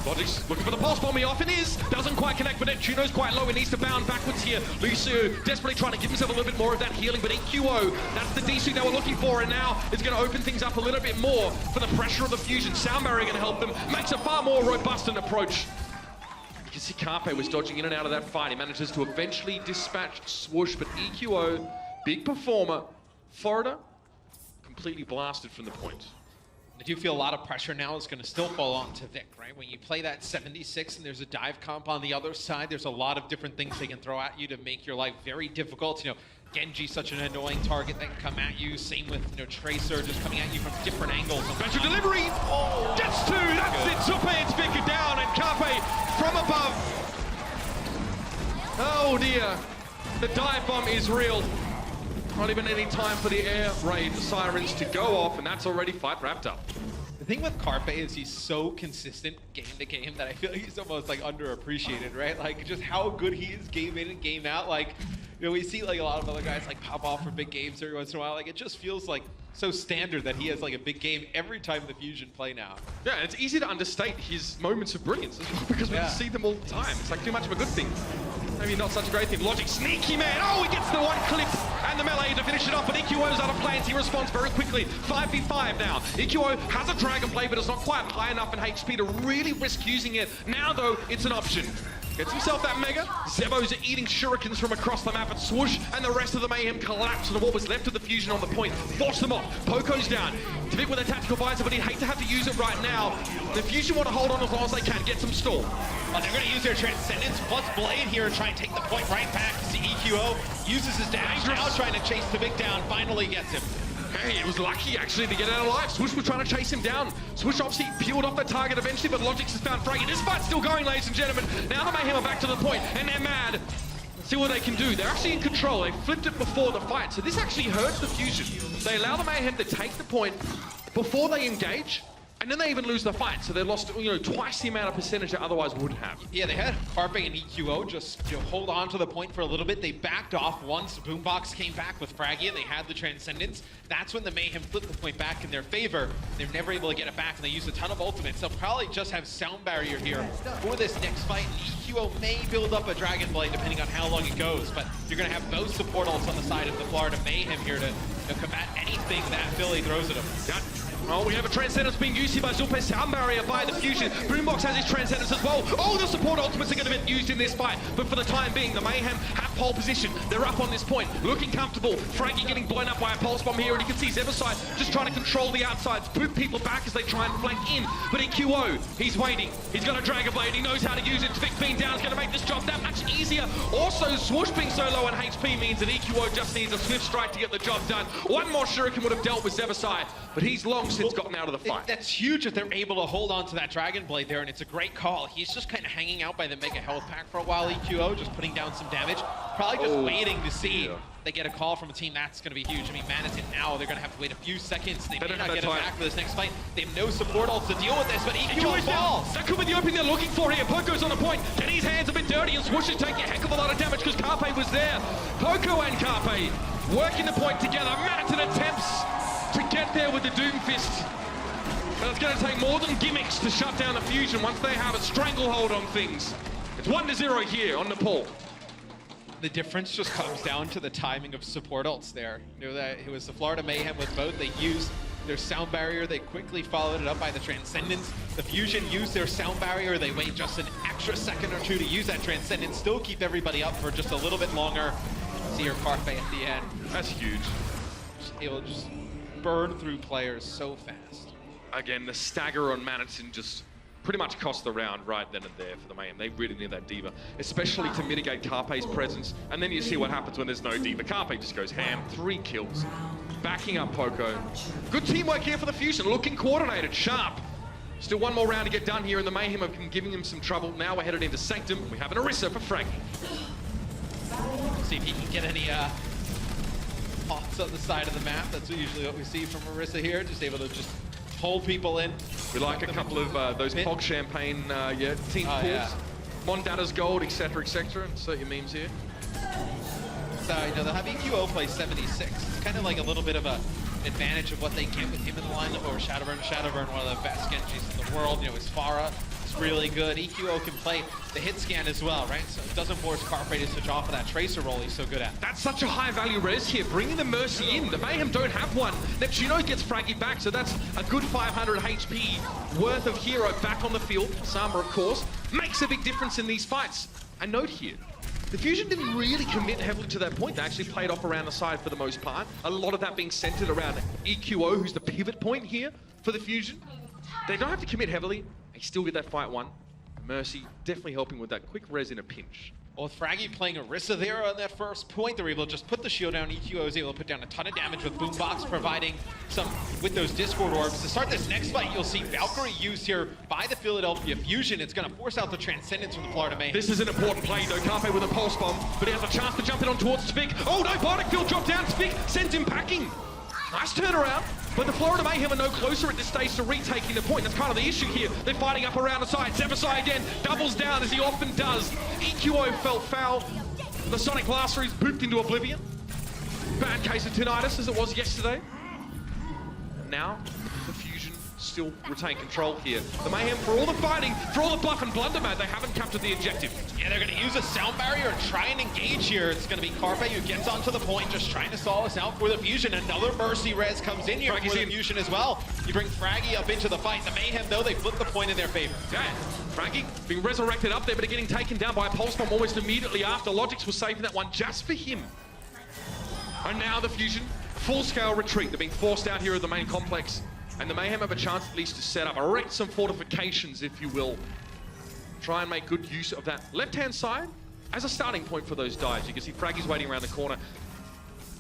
S3: Logix looking for the Pulse Bomb, he often is. Doesn't quite connect with it. Juno's quite low, he needs to bound backwards here. Lucio desperately trying to give himself a little bit more of that healing, but EQO, that's the DC they were looking for, and now it's going to open things up a little bit more for the pressure of the Fusion. Sound Barrier going to help them, makes a far more robust an approach. You can see Carpe was dodging in and out of that fight. He manages to eventually dispatch Swoosh, but EQO, big performer. Florida, completely blasted from the point.
S9: I do feel a lot of pressure now is going to still fall on to Vic, right? When you play that 76 and there's a dive comp on the other side, there's a lot of different things they can throw at you to make your life very difficult. You know, Genji's such an annoying target that can come at you. Same with, you know, Tracer just coming at you from different angles.
S3: Special delivery! Oh, gets two! That's it! Super hits Vic down and Carpe from above. Oh dear. The dive bomb is real. Not even any time for the air raid sirens to go off, and that's already fight wrapped up.
S9: The thing with Carpe is he's so consistent game to game that I feel like he's almost like underappreciated, right? Like just how good he is game in and game out. Like, you know, we see like a lot of other guys like pop off for big games every once in a while. Like it just feels like so standard that he has like a big game every time the Fusion play now.
S3: Yeah, and it's easy to understate his moments of brilliance as well because we see them all the time. It's like too much of a good thing. Maybe not such a great thing. Logic, sneaky man. Oh, he gets the one clip and the melee to finish it off, but EQO's out of plans. He responds very quickly. 5v5 now. EQO has a Dragon Blade, but it's not quite high enough in HP to really risk using it. Now, though, it's an option. Gets himself that Mega. Zebo's eating shurikens from across the map at Swoosh, and the rest of the Mayhem collapse on what was left of the Fusion on the point. Force them off. Poco's down. Tvik with a tactical visor, but he'd hate to have to use it right now. The Fusion want to hold on as long as they can. Get some stall.
S9: Well, they're going to use their Transcendence plus Blade here and try and take the point right back. See EQO uses his dash, now trying to chase Tvik down, finally gets him.
S3: Hey, it was lucky actually to get out alive. Swoosh was trying to chase him down. Swoosh obviously peeled off the target eventually, but Logix has found Fraggy. This fight's still going, ladies and gentlemen. Now the Mayhem are back to the point, and they're mad. See what they can do. They're actually in control. They flipped it before the fight, so this actually hurts the Fusion. They allow the Mayhem to take the point before they engage, and then they even lose the fight. So they lost, you know, twice the amount of percentage they otherwise would have.
S9: Yeah, they had Carpe and EQO just, you know, hold on to the point for a little bit. They backed off once Boombox came back with Fraggy and they had the Transcendence. That's when the Mayhem flipped the point back in their favor. They're never able to get it back, and they used a ton of ultimates. They'll probably just have Sound Barrier here for this next fight, and EQO may build up a Dragon Blade depending on how long it goes, but you're going to have both support ults on the side of the Florida Mayhem here to combat anything that Philly throws at them.
S3: Oh, we have a Transcendence being used here by Zulpe, Sound Barrier by the Fusion. Boombox has his Transcendence as well. Oh, the support ultimates are going to be used in this fight. But for the time being, the Mayhem have pole position. They're up on this point, looking comfortable. Fraggy getting blown up by a pulse bomb here, and you can see Zeverside just trying to control the outsides, boot people back as they try and flank in. But EQO, he's waiting. He's got a Dragon Blade. He knows how to use it. Tvik being down is going to make this job that much easier. Also, Swoosh being so low on HP means that EQO just needs a swift strike to get the job done. One more Shuriken would have dealt with Zeverside, but he's long since gotten out of the fight.
S9: That's huge if they're able to hold on to that Dragon Blade there, and it's a great call. He's just kind of hanging out by the Mega Health Pack for a while, EQO, just putting down some damage. Probably just waiting to see they get a call from a team. That's going to be huge. I mean, Manitin now, they're going to have to wait a few seconds. They may not get it back for this next fight. They have no support ults to deal with this, but EQO falls.
S3: That could be the opening they're looking for here. Poco's on the point, getting his hands a bit dirty, and Swoosh is taking a heck of a lot of damage because Carpe was there. Poco and Carpe working the point together. Manitin attempts to get there with the Doom Fist. But it's going to take more than gimmicks to shut down the Fusion once they have a stranglehold on things. It's 1-0 here on Nepal.
S9: The difference just comes down to the timing of support ults there. You know that it was the Florida Mayhem with both. They used their Sound Barrier. They quickly followed it up by the Transcendence. The Fusion used their Sound Barrier. They wait just an extra second or two to use that Transcendence. Still keep everybody up for just a little bit longer. See your Carpe at the end.
S3: That's huge.
S9: Just able to just burn through players so fast.
S3: Again, the stagger on Manitin just pretty much cost the round right then and there for the Mayhem. They really need that Diva, especially to mitigate Carpe's presence. And then you see what happens when there's no Diva. Carpe just goes ham, 3 kills, backing up Poco. Good teamwork here for the Fusion, looking coordinated, sharp. Still one more round to get done here, and the Mayhem have been giving him some trouble. Now we're headed into Sanctum. We have an Orisa for Fraggy.
S9: See if he can get any pops on the side of the map. That's usually what we see from Orisa here, just able to just hold people in.
S3: We like a couple of those Pog Champagne team pools.
S9: Yeah.
S3: Mondada's Gold, etc., etc. Insert your memes here.
S9: So, you know, they'll have EQO play 76. It's kind of like a little bit of an advantage of what they get with him in the lineup over Shadowburn. Shadowburn, one of the best Genjis in the world. You know, his Pharah is really good. EQO can play the hit scan as well, right? So it doesn't force Carpe to switch off of that Tracer role he's so good at.
S3: That's such a high value res here, bringing the Mercy in. The Mayhem don't have one. Neptuno gets Fraggy back, so that's a good 500 HP worth of hero back on the field. Sama, of course, makes a big difference in these fights. A note here, the Fusion didn't really commit heavily to that point. They actually played off around the side for the most part. A lot of that being centered around EQO, who's the pivot point here. for the Fusion. They don't have to commit heavily. They still get that fight won. Mercy definitely helping with that quick res in a pinch.
S9: Well, with Fraggy playing Orisa there on that first point, they were able to just put the shield down. EQO was able to put down a ton of damage with Boombox providing some with those Discord orbs. To start this next fight, you'll see Valkyrie used here by the Philadelphia Fusion. It's going to force out the Transcendence from the Florida Mayhem.
S3: This is an important play though. Carpe with a pulse bomb, but he has a chance to jump in on towards Tvik. Oh no, Bardic Field dropped down. Tvik sends him packing. Nice turnaround. But the Florida Mayhem are no closer at this stage to retaking the point. That's kind of the issue here. They're fighting up around the side. Zebasai again doubles down as he often does. EQO felt foul. The Sonic Blaster is booped into oblivion. Bad case of tinnitus as it was yesterday. And now, the Fusion still retain control here. The Mayhem, for all the fighting, for all the buff and blunder, man, they haven't captured the objective.
S9: Yeah, they're going to use a sound barrier and try and engage here. It's going to be Carpe who gets onto the point, just trying to stall us out for the Fusion. Another Mercy res comes in here for the Fusion as well. You bring Fraggy up into the fight. The Mayhem, though, they flip the point in their favor.
S3: Yeah, Fraggy being resurrected up there, but getting taken down by a pulse bomb almost immediately after. Logix was saving that one just for him. And now the Fusion, full-scale retreat. They're being forced out here at the main complex. And the Mayhem have a chance at least to set up, erect some fortifications, if you will. Try and make good use of that left-hand side as a starting point for those dives. You can see Fraggy's waiting around the corner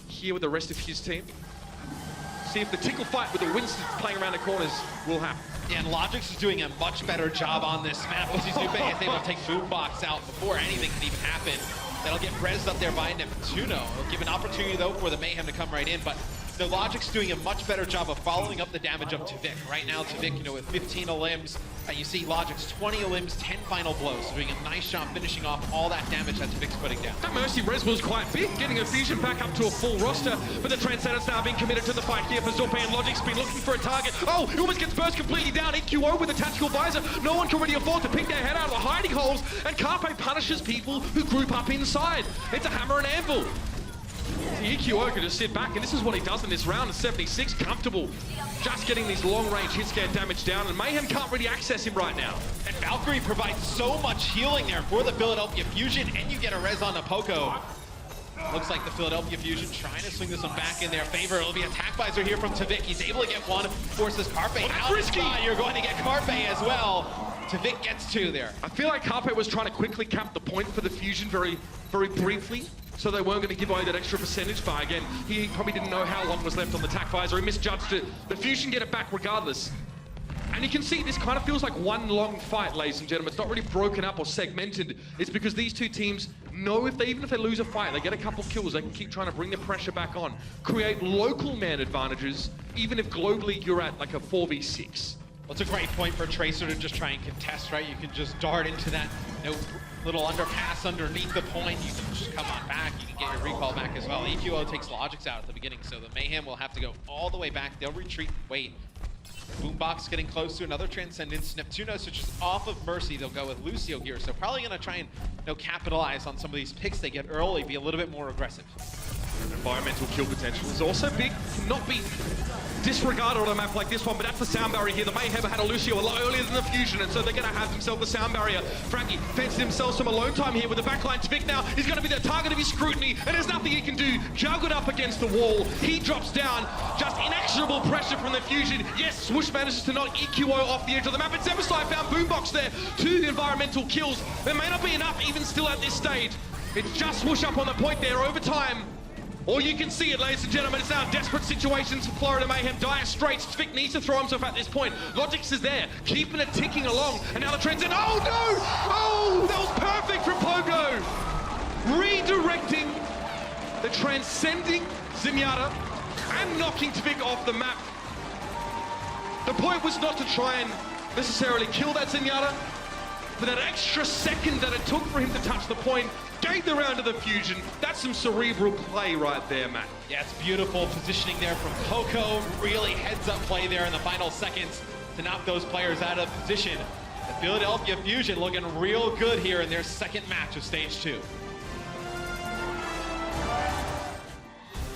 S3: here with the rest of his team. See if the tickle fight with the Winston playing around the corners will happen.
S9: Yeah, and Logix is doing a much better job on this map. Uzizupe is able to take Boombox out before anything can even happen. That'll get rezzed up there by Neptuno. It'll give an opportunity, though, for the Mayhem to come right in, but the Logic's doing a much better job of following up the damage of Tvik. Right now, Tvik, you know, with 15 limbs, you see Logic's 20 limbs, 10 final blows. So doing a nice job finishing off all that damage that Tvik's putting down.
S3: That Mercy res was quite big, getting a Fusion back up to a full roster, but the Transcendence now being committed to the fight here for Zupe, and Logic's been looking for a target. Oh, he almost gets burst completely down. EQO with a tactical visor. No one can really afford to pick their head out of the hiding holes, and Carpe punishes people who group up inside. It's a hammer and anvil. The EQO can just sit back, and this is what he does in this round at 76, comfortable. Just getting these long-range hit-scan damage down, and Mayhem can't really access him right now.
S9: And Valkyrie provides so much healing there for the Philadelphia Fusion, and you get a res on the Poco. Looks like the Philadelphia Fusion trying to swing this one back in their favor. It'll be attack visor here from Tvik. He's able to get one, forces Carpe out.
S3: Risky.
S9: You're going to get Carpe as well. Tvik gets two there.
S3: I feel like Carpe was trying to quickly cap the point for the Fusion very, very briefly, so they weren't going to give away that extra percentage. But again, he probably didn't know how long was left on the attack visor. He misjudged it. The Fusion get it back regardless. And you can see this kind of feels like one long fight, ladies and gentlemen. It's not really broken up or segmented. It's because these two teams know even if they lose a fight, they get a couple kills, they can keep trying to bring the pressure back on. Create local man advantages, even if globally you're at like a 4v6.
S9: Well, it's a great point for Tracer to just try and contest, right? You can just dart into that, you know, little underpass underneath the point. You can just come on back. You can get your recall back as well. EQO takes Logix out at the beginning, so the Mayhem will have to go all the way back. They'll retreat and wait. Boombox getting close to another Transcendence. Neptuno switches off of Mercy. They'll go with Lucio here, so probably going to try and, you know, capitalize on some of these picks they get early, be a little bit more aggressive.
S3: Environmental kill potential is also big, cannot be disregarded on a map like this one, but that's the sound barrier here. The Mayhem had a Lucio a lot earlier than the Fusion, and so they're going to have themselves a sound barrier. Fraggy fences himself some alone time here with the backline. Tvik now is going to be the target of his scrutiny, and there's nothing he can do. Juggled up against the wall. He drops down. Just inexorable pressure from the Fusion. Yes, Swoosh manages to knock EQO off the edge of the map, and Zebasai found Boombox there. 2 environmental kills. There may not be enough even still at this stage. It's just Swoosh up on the point there over time. Or you can see it, ladies and gentlemen, it's now desperate situations for Florida Mayhem. Dire straits. Tvik needs to throw himself at this point. Logix is there, keeping it ticking along. And now the trend's in. Oh, no! Oh, that was perfect from Pogo! Redirecting the transcending Zenyatta and knocking Tvik off the map. The point was not to try and necessarily kill that Zenyatta, but that extra second that it took for him to touch the point gave the round to the Fusion. That's some cerebral play right there, Matt.
S9: Yeah, it's beautiful positioning there from Poco. Really heads-up play there in the final seconds to knock those players out of position. The Philadelphia Fusion looking real good here in their second match of Stage 2.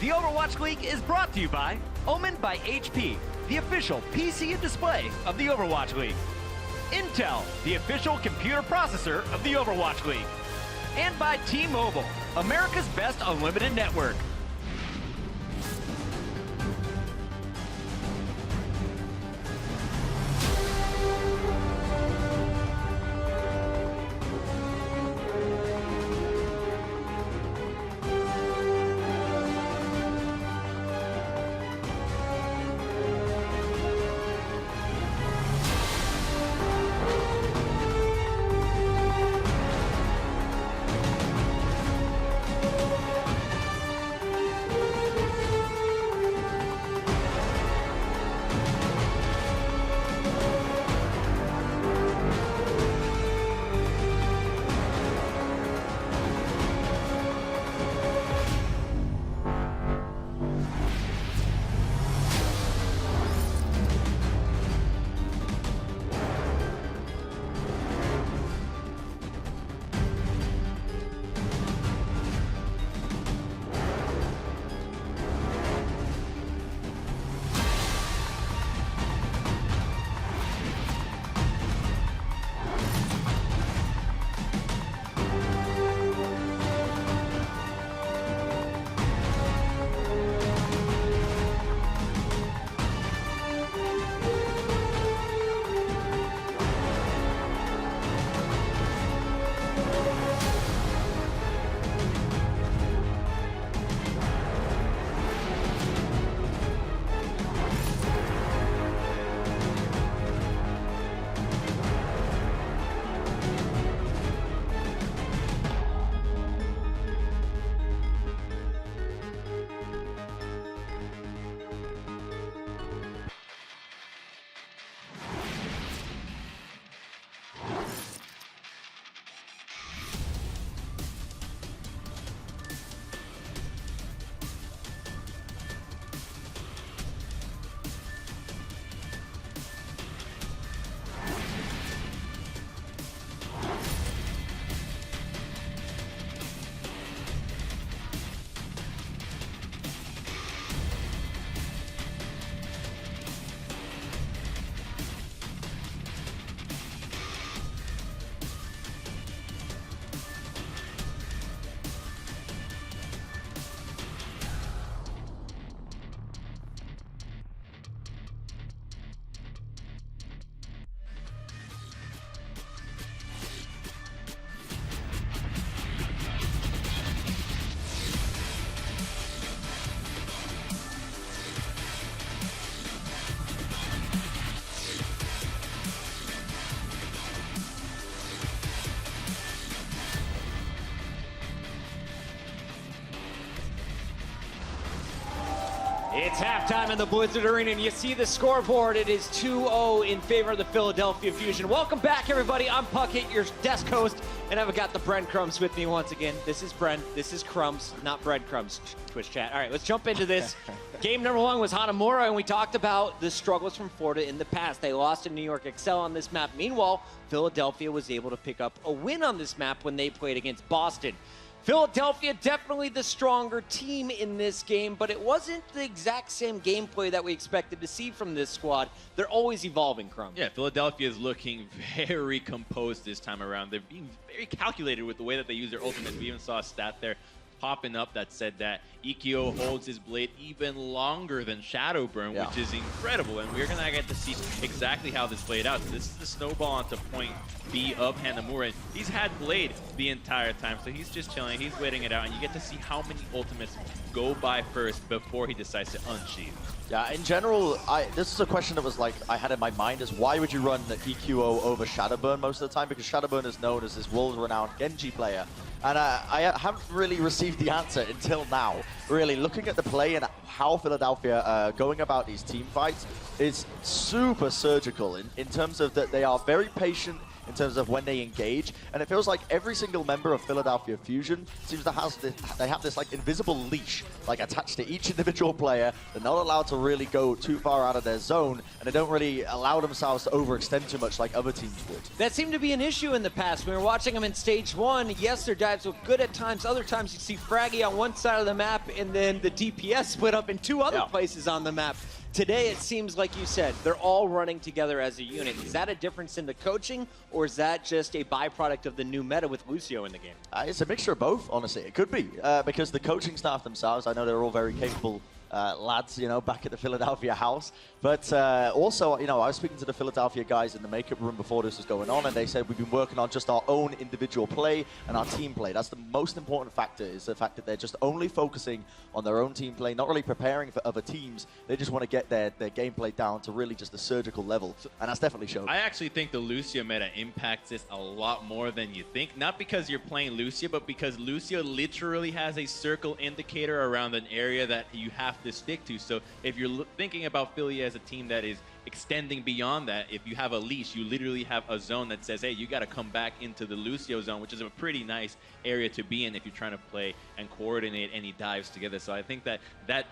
S10: The Overwatch League is brought to you by Omen by HP, the official PC and display of the Overwatch League. Intel, the official computer processor of the Overwatch League. And by T-Mobile, America's best unlimited network.
S5: It's halftime in the Blizzard Arena, and you see the scoreboard. It is 2-0 in favor of the Philadelphia Fusion. Welcome back, everybody. I'm Puckett, your desk host, and I've got the breadcrumbs with me once again. This is Bren. This is Crumbs, not breadcrumbs, Twitch chat. All right, let's jump into this. Game number 1 was Hanamura, and we talked about the struggles from Florida in the past. They lost to New York Excel on this map. Meanwhile, Philadelphia was able to pick up a win on this map when they played against Boston. Philadelphia definitely the stronger team in this game, but it wasn't the exact same gameplay that we expected to see from this squad. They're always evolving, Crumb.
S6: Yeah, Philadelphia is looking very composed this time around. They're being very calculated with the way that they use their ultimates. We even saw a stat there popping up that said that EQO holds his blade even longer than Shadowburn, which is incredible, and we're gonna get to see exactly how this played out. So this is the snowball onto point B of Hanamura, and he's had blade the entire time, so he's just chilling, he's waiting it out, and you get to see how many ultimates go by first before he decides to unsheath.
S7: Yeah, in general, this is a question that was like I had in my mind is why would you run the EQO over Shadowburn most of the time? Because Shadowburn is known as this world-renowned Genji player. And I haven't really received the answer until now. Really, looking at the play and how Philadelphia are going about these team fights is super surgical in terms of that they are very patient in terms of when they engage, and it feels like every single member of Philadelphia Fusion seems to have this like invisible leash like attached to each individual player. They're not allowed to really go too far out of their zone, and they don't really allow themselves to overextend too much like other teams would.
S5: That seemed to be an issue in the past. We were watching them in stage 1. Yes, their dives look good at times. Other times you see Fraggy on one side of the map, and then the DPS split up in 2 other places on the map. Today, it seems like you said, they're all running together as a unit. Is that a difference in the coaching, or is that just a byproduct of the new meta with Lucio in the game?
S7: It's a mixture of both, honestly. It could be, because the coaching staff themselves, I know they're all very capable lads, you know, back at the Philadelphia house. But also, you know, I was speaking to the Philadelphia guys in the makeup room before this was going on, and they said we've been working on just our own individual play and our team play. That's the most important factor, is the fact that they're just only focusing on their own team play, not really preparing for other teams. They just want to get their gameplay down to really just a surgical level, and that's definitely shown.
S6: I actually think the Lucio meta impacts this a lot more than you think. Not because you're playing Lucio, but because Lucio literally has a circle indicator around an area that you have to stick to. So if you're thinking about Philly as a team that is extending beyond that, if you have a leash, you literally have a zone that says, hey, you got to come back into the Lucio zone, which is a pretty nice area to be in if you're trying to play and coordinate any dives together. So I think that that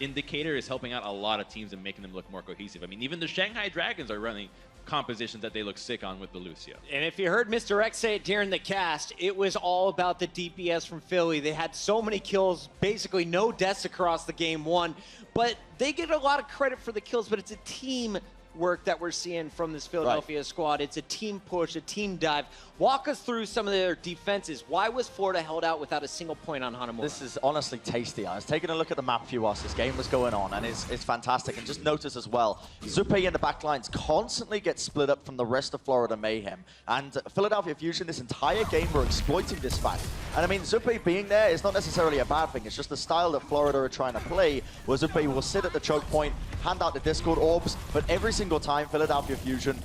S6: indicator is helping out a lot of teams and making them look more cohesive. I mean, even the Shanghai Dragons are running compositions that they look sick on with the Lucio.
S5: And if you heard Mr. X say it during the cast, it was all about the DPS from Philly. They had so many kills, basically no deaths across the game 1, but they get a lot of credit for the kills, but it's a team work that we're seeing from this Philadelphia squad. It's a team push, a team dive. Walk us through some of their defenses. Why was Florida held out without a single point on Hanamura?
S7: This is honestly tasty. I was taking a look at the map view whilst this game was going on, and it's fantastic. And just notice as well, Zupe in the backlines constantly gets split up from the rest of Florida Mayhem. And Philadelphia Fusion, this entire game, were exploiting this fact. And I mean, Zupe being there is not necessarily a bad thing. It's just the style that Florida are trying to play, where Zupe will sit at the choke point, hand out the Discord orbs, but every single time Philadelphia Fusion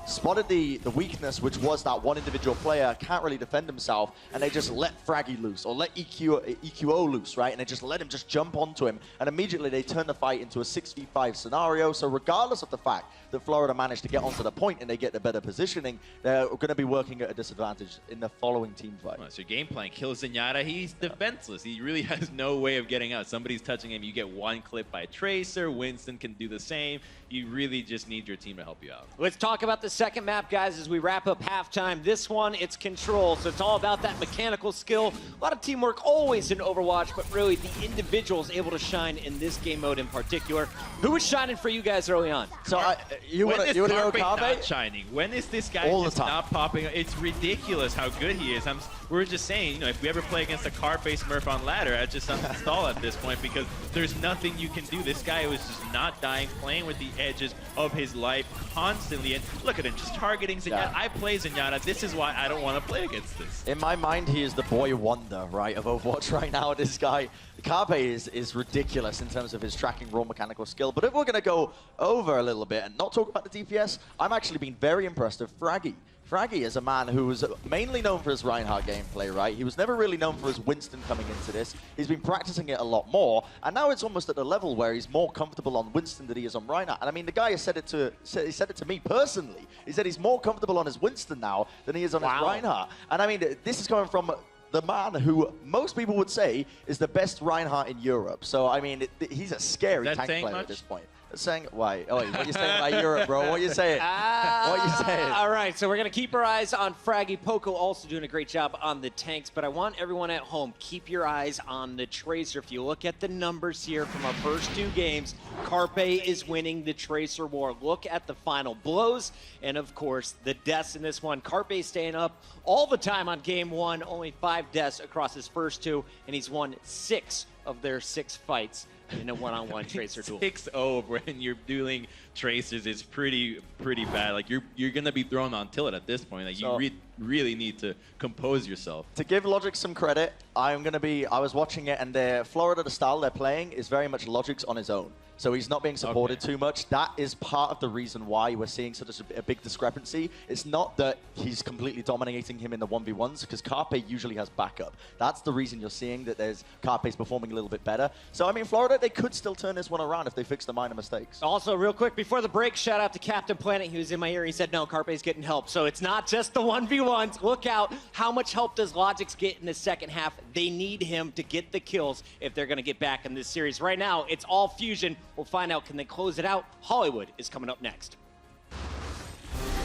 S7: spotted the weakness, which was that one individual player can't really defend himself, and they just let Fraggy loose, or let EQO loose, right? And they just let him just jump onto him, and immediately they turn the fight into a 6v5 scenario. So regardless of the fact that Florida managed to get onto the point and they get the better positioning, they're going to be working at a disadvantage in the following team fight.
S6: Well, so your game plan, kill Zenyatta, he's defenseless. He really has no way of getting out. Somebody's touching him, you get one clip by Tracer, Winston can do the same. You really just need your team to help you out.
S5: Let's talk about the second map, guys, as we wrap up halftime. This one, it's control, so it's all about that mechanical skill. A lot of teamwork always in Overwatch, but really the individuals able to shine in this game mode in particular. Who was shining for you guys early on?
S7: So you want to know Carpe?
S6: Not shining? When is this guy just not popping? It's ridiculous how good he is. We're just saying, you know, if we ever play against a Carpe Smurf on ladder, I'd just uninstall at this point, because there's nothing you can do. This guy was just not dying, playing with the edges of his life constantly, and look at him just targeting Zenyatta. Yeah. I play Zenyatta. This is why I don't want to play against this.
S7: In my mind, he is the boy wonder, right, of Overwatch right now. This guy, Carpe, is ridiculous in terms of his tracking raw mechanical skill. But if we're going to go over a little bit and not talk about the DPS, I'm actually been very impressed with Fraggy. Fraggy is a man who was mainly known for his Reinhardt gameplay, right? He was never really known for his Winston coming into this. He's been practicing it a lot more, and now it's almost at a level where he's more comfortable on Winston than he is on Reinhardt. And I mean, the guy has said it to me personally. He said he's more comfortable on his Winston now than he is on his Reinhardt. And I mean, this is coming from the man who most people would say is the best Reinhardt in Europe. So, I mean, he's a scary tank player at this point. Saying, why? Oh, what are you saying about Europe, bro? What are you saying? What are you saying?
S5: All right, so we're going to keep our eyes on Fraggy. Poco also doing a great job on the tanks, but I want everyone at home, keep your eyes on the Tracer. If you look at the numbers here from our first 2 games, Carpe is winning the Tracer war. Look at the final blows, and of course, the deaths in this one. Carpe staying up all the time on game 1, only 5 deaths across his first 2, and he's won 6 of their 6 fights in a one-on-one Tracer duel.
S6: 6-0 when you're dueling Tracers is pretty bad. Like you're gonna be thrown on tilt at this point. Like
S7: So,
S6: you really need to compose yourself.
S7: To give Logic some credit, I was watching it, and Florida, the style they're playing is very much Logic's on his own. So he's not being supported too much. That is part of the reason why we're seeing such a big discrepancy. It's not that he's completely dominating him in the 1v1s, because Carpe usually has backup. That's the reason you're seeing that Carpe's performing a little bit better. So, I mean, Florida, they could still turn this one around if they fix the minor mistakes.
S5: Also, real quick, before the break, shout out to Captain Planet. He was in my ear. He said, no, Carpe's getting help. So it's not just the 1v1s. Look out. How much help does Logix get in the second half? They need him to get the kills if they're going to get back in this series. Right now, it's all Fusion. We'll find out, can they close it out? Hollywood is coming up next.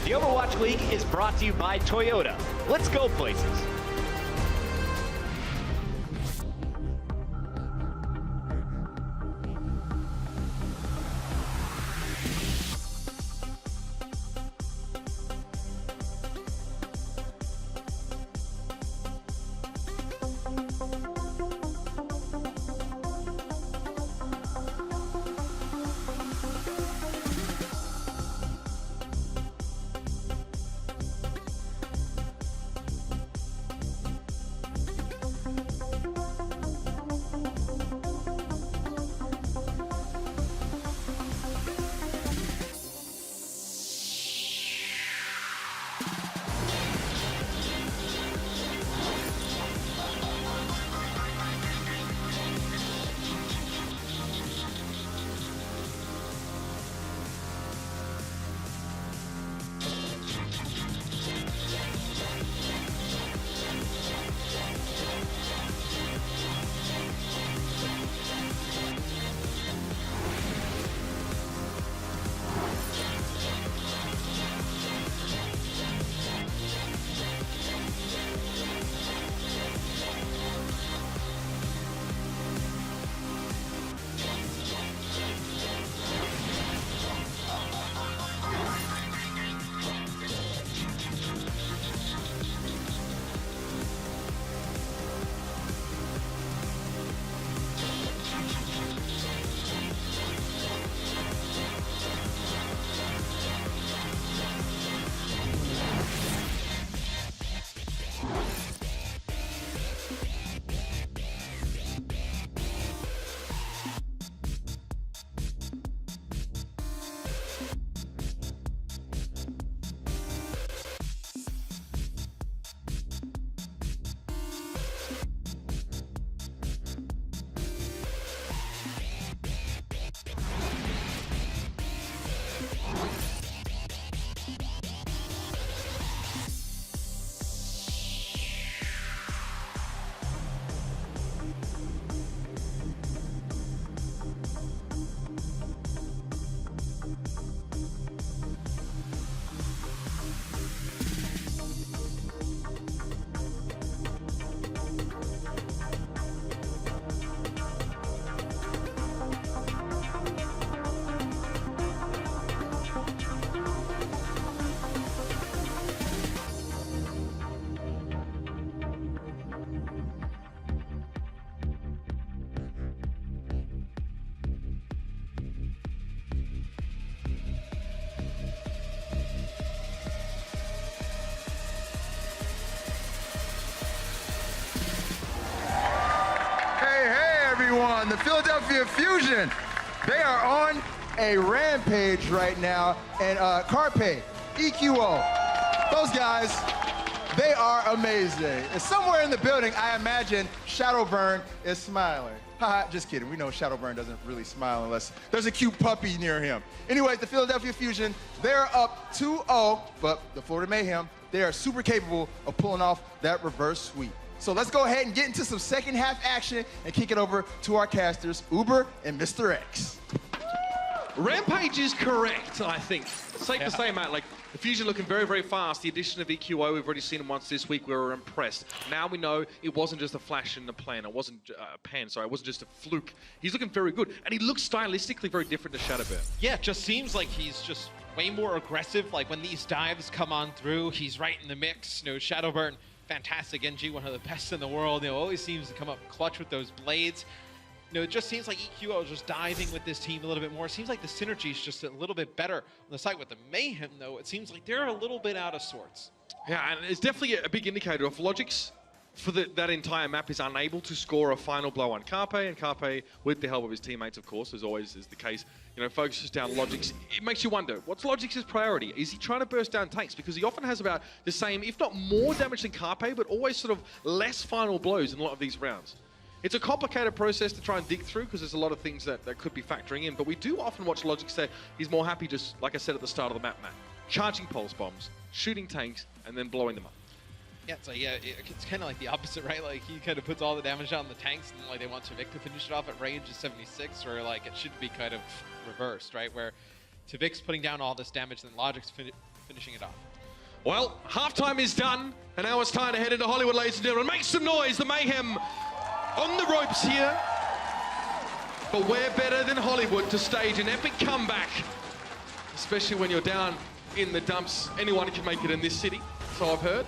S10: The Overwatch League is brought to you by Toyota. Let's go places.
S4: The Philadelphia Fusion, they are on a rampage right now. And Carpe, EQO, Those guys, they are amazing. And somewhere in the building, I imagine Shadowburn is smiling. Haha, just kidding. We know Shadowburn doesn't really smile unless there's a cute puppy near him. Anyway, the Philadelphia Fusion, they're up 2-0, but the Florida Mayhem, they are super capable of pulling off that reverse sweep. So let's go ahead and get into some second half action and kick it over to our casters, Uber and Mr. X.
S3: Rampage is correct, I think. Safe to say, Matt, like, the Fusion looking very, very fast. The addition of EQO, we've already seen him once this week. We were impressed. Now we know it wasn't just a flash in the plan. It wasn't it wasn't just a fluke. He's looking very good. And he looks stylistically very different to Shadowburn.
S9: Yeah, it just seems like he's just way more aggressive. Like, when these dives come on through, he's right in the mix. You know, Shadowburn, fantastic NG, one of the best in the world. You know, always seems to come up clutch with those blades. You know, it just seems like EQO is just diving with this team a little bit more. It seems like the synergy is just a little bit better on the side with the Mayhem, though. It seems like they're a little bit out of sorts.
S3: Yeah, and it's definitely a big indicator of Logix for that entire map is unable to score a final blow on Carpe, and Carpe, with the help of his teammates, of course, as always is the case, you know, focuses down Logix. It makes you wonder, what's Logix's priority? Is he trying to burst down tanks? Because he often has about the same, if not more damage than Carpe, but always sort of less final blows in a lot of these rounds. It's a complicated process to try and dig through because there's a lot of things that could be factoring in, but we do often watch Logix say he's more happy just, like I said at the start of the map, charging pulse bombs, shooting tanks, and then blowing them up.
S9: Yeah, it's like, it's kind of like the opposite, right? Like, he kind of puts all the damage on the tanks, and like they want Tvik to finish it off at range of 76, where like it should be kind of reversed, right? Where Tvik's putting down all this damage, then Logic's finishing it off.
S3: Well, halftime is done, and now it's time to head into Hollywood, ladies and gentlemen. Make some noise, the Mayhem on the ropes here. But we're better than Hollywood to stage an epic comeback, especially when you're down in the dumps. Anyone can make it in this city, so I've heard.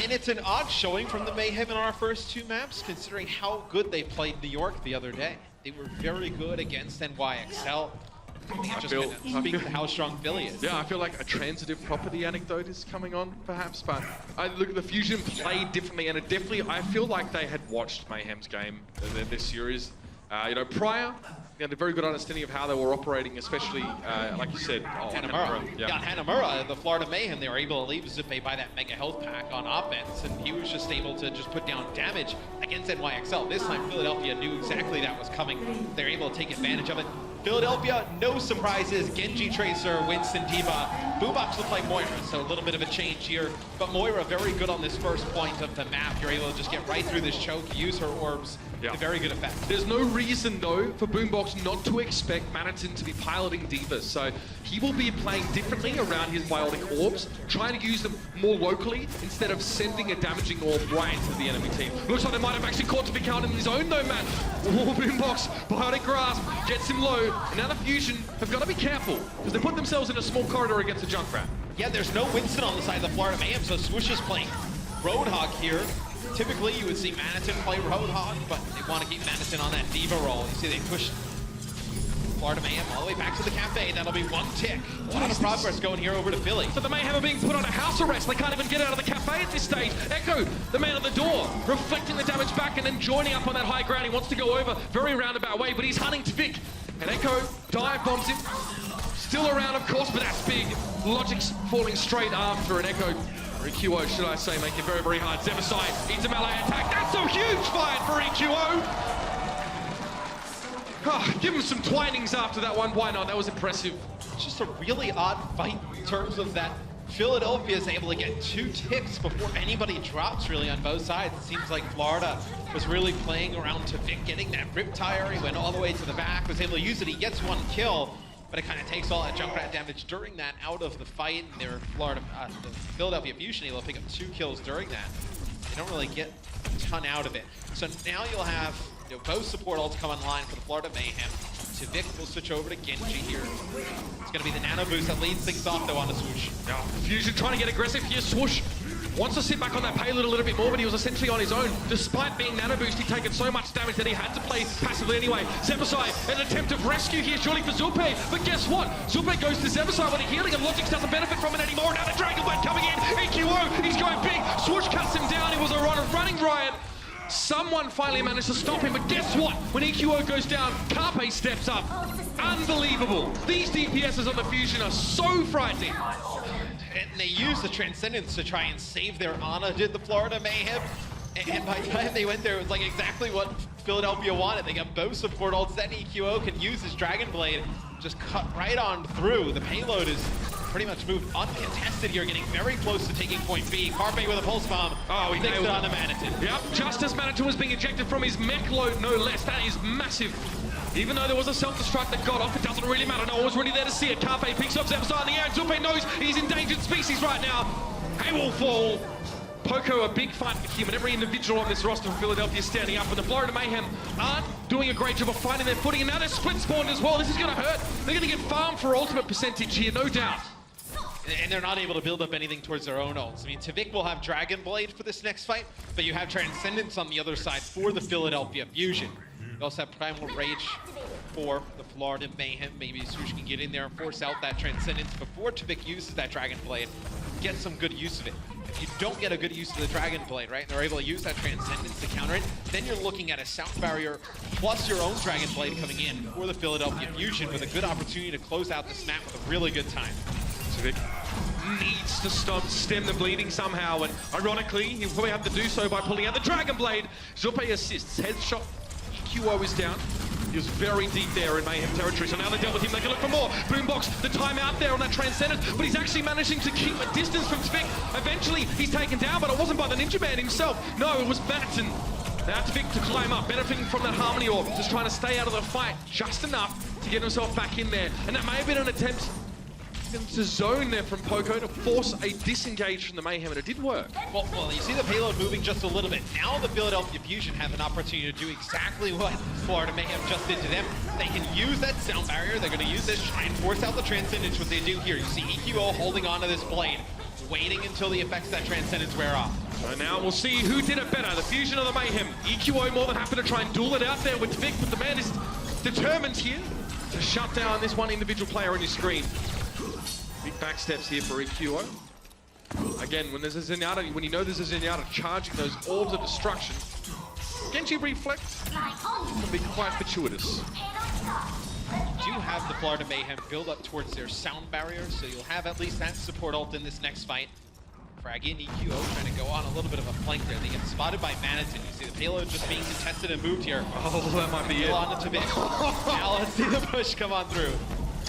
S9: And it's an odd showing from the Mayhem in our first two maps, considering how good they played New York the other day. They were very good against NYXL. I think it's just speaking to how strong Philly is.
S3: Yeah, I feel like a transitive property anecdote is coming on, perhaps, but I look at the Fusion played differently, and it definitely, I feel like they had watched Mayhem's game in this series. You know, prior, they had a very good understanding of how they were operating, especially, like you said,
S9: Hanamura.
S3: Yeah,
S9: Hanamura, the Florida Mayhem, they were able to leave Zippe by that mega health pack on offense, and he was just able to just put down damage against NYXL. This time, Philadelphia knew exactly that was coming. They were able to take advantage of it. Philadelphia, no surprises. Genji Tracer, Winston D.Va. Boombox looked like Moira, so a little bit of a change here. But Moira very good on this first point of the map. You're able to just get right through this choke, use her orbs. Yeah. Very good effect.
S3: There's no reason, though, for Boombox not to expect Manitin to be piloting D.Va. So he will be playing differently around his Biotic orbs, trying to use them more locally instead of sending a damaging orb right into the enemy team. Looks like they might have actually caught Tvik out in his own, though, Matt. Oh, Boombox, Biotic Grasp, gets him low. And now the Fusion have got to be careful because they put themselves in a small corridor against a Junkrat.
S9: Yeah, there's no Winston on the side of the Florida Mayhem, so Swoosh is playing Roadhog here. Typically, you would see Manitin play Roadhog, but they want to keep Manitin on that D.Va roll. You see they push Florida Mayhem all the way back to the cafe. That'll be one tick. A lot of progress going here over to Philly.
S3: So the Mayhem are being put on a house arrest. They can't even get out of the cafe at this stage. Echo, the man at the door, reflecting the damage back and then joining up on that high ground. He wants to go over, very roundabout way, but he's hunting Tvik. And Echo dive bombs him. Still around, of course, but that's big. Logic's falling straight after an Echo. Or EQO, should I say, making it very, very hard. Zebasai eats a melee attack. That's a huge fight for EQO. Oh, give him some twinings after that one. Why not? That was impressive.
S9: It's just a really odd fight in terms of that. Philadelphia is able to get 2 ticks before anybody drops, really, on both sides. It seems like Florida was really playing around to Tvik, getting that rip tire. He went all the way to the back, was able to use it. He gets 1 kill, but it kind of takes all that Junkrat damage during that out of the fight. And their the Philadelphia Fusion able to pick up 2 kills during that. They don't really get a ton out of it. So now you'll have both support ults come online for the Florida Mayhem. Tvik will switch over to Genji here. It's going to be the nano boost that leads things off, though, on the Swoosh.
S3: Yeah, Fusion trying to get aggressive here. Swoosh wants to sit back on that payload a little bit more, but he was essentially on his own. Despite being nano boost, he'd taken so much damage that he had to play passively anyway. Zebasai, an attempt of rescue here, surely for Zupe. But guess what? Zupe goes to Zebasai when he's healing, and Logix doesn't benefit from it anymore. Now the Dragonblade coming in. EQO, he's going big. Swoosh cuts him down. It was a running riot. Someone finally managed to stop him, but guess what? When EQO goes down, Carpe steps up. Unbelievable. These DPSs on the Fusion are so frightening.
S9: And they used the Transcendence to try and save their Ana, did the Florida Mayhem. And by the time they went there, it was like exactly what Philadelphia wanted. They got both support ults, then EQO can use his Dragon Blade, just cut right on through. The payload is pretty much moved uncontested here, getting very close to taking point B. Carpe with a pulse bomb.
S3: Oh, he
S9: takes
S3: nailed
S9: it
S3: it.
S9: on the Manitou.
S3: Yep, just as Manitou was being ejected from his mech load, no less. That is massive. Even though there was a self-destruct that got off, it doesn't really matter. No one was really there to see it. Carpe picks up Zephyr in the air, and Zupe knows he's endangered species right now. He will fall. Poco, a big fight for him, and every individual on this roster from Philadelphia is standing up, and the Florida Mayhem aren't doing a great job of finding their footing, and now they're split spawned as well. This is going to hurt. They're going to get farmed for ultimate percentage here, no doubt.
S9: And they're not able to build up anything towards their own ults. I mean, Tvik will have Dragon Blade for this next fight, but you have Transcendence on the other side for the Philadelphia Fusion. You also have Primal Rage for the Florida Mayhem. Maybe Swoosh can get in there and force out that Transcendence before Tvik uses that Dragon Blade. Get some good use of it. If you don't get a good use of the Dragon Blade, right, and they're able to use that Transcendence to counter it, then you're looking at a sound barrier plus your own Dragon Blade coming in for the Philadelphia Fusion with a good opportunity to close out this map with a really good time.
S3: Tvik needs to stem the bleeding somehow, and ironically, he'll probably have to do so by pulling out the Dragon Blade. Zupe assists, headshot, EQO is down. He was very deep there in Mayhem territory, so now they dealt with him. They can look for more. Boombox, the time out there on that Transcendence, but he's actually managing to keep a distance from Tvik. Eventually, he's taken down, but it wasn't by the Ninja Man himself. No, it was Madison. Now Tvik to climb up, benefiting from that Harmony Orb, just trying to stay out of the fight just enough to get himself back in there. And that may have been an attempt to zone there from Poco to force a disengage from the Mayhem, and it did work.
S9: Well, you see the payload moving just a little bit. Now the Philadelphia Fusion have an opportunity to do exactly what Florida Mayhem just did to them. They can use that sound barrier. They're going to use this, try and force out the Transcendence, what they do here. You see EQO holding onto this blade, waiting until the effects of that Transcendence wear off.
S3: So now we'll see who did it better, the Fusion or the Mayhem. EQO more than happy to try and duel it out there with Tvik, but the man is determined here to shut down this one individual player on your screen. Big back steps here for EQO. Again, when there's a Zenyatta, when you know there's a Zenyatta charging those orbs of destruction, Genji reflect can be quite fortuitous.
S9: Do have the Florida Mayhem build up towards their sound barrier, so you'll have at least that support ult in this next fight. Frag in EQO trying to go on a little bit of a flank there. They get spotted by Manitou. You see the payload just being contested and moved here.
S3: Oh, that might be it.
S9: On to Tvik. Now let's see the push come on through.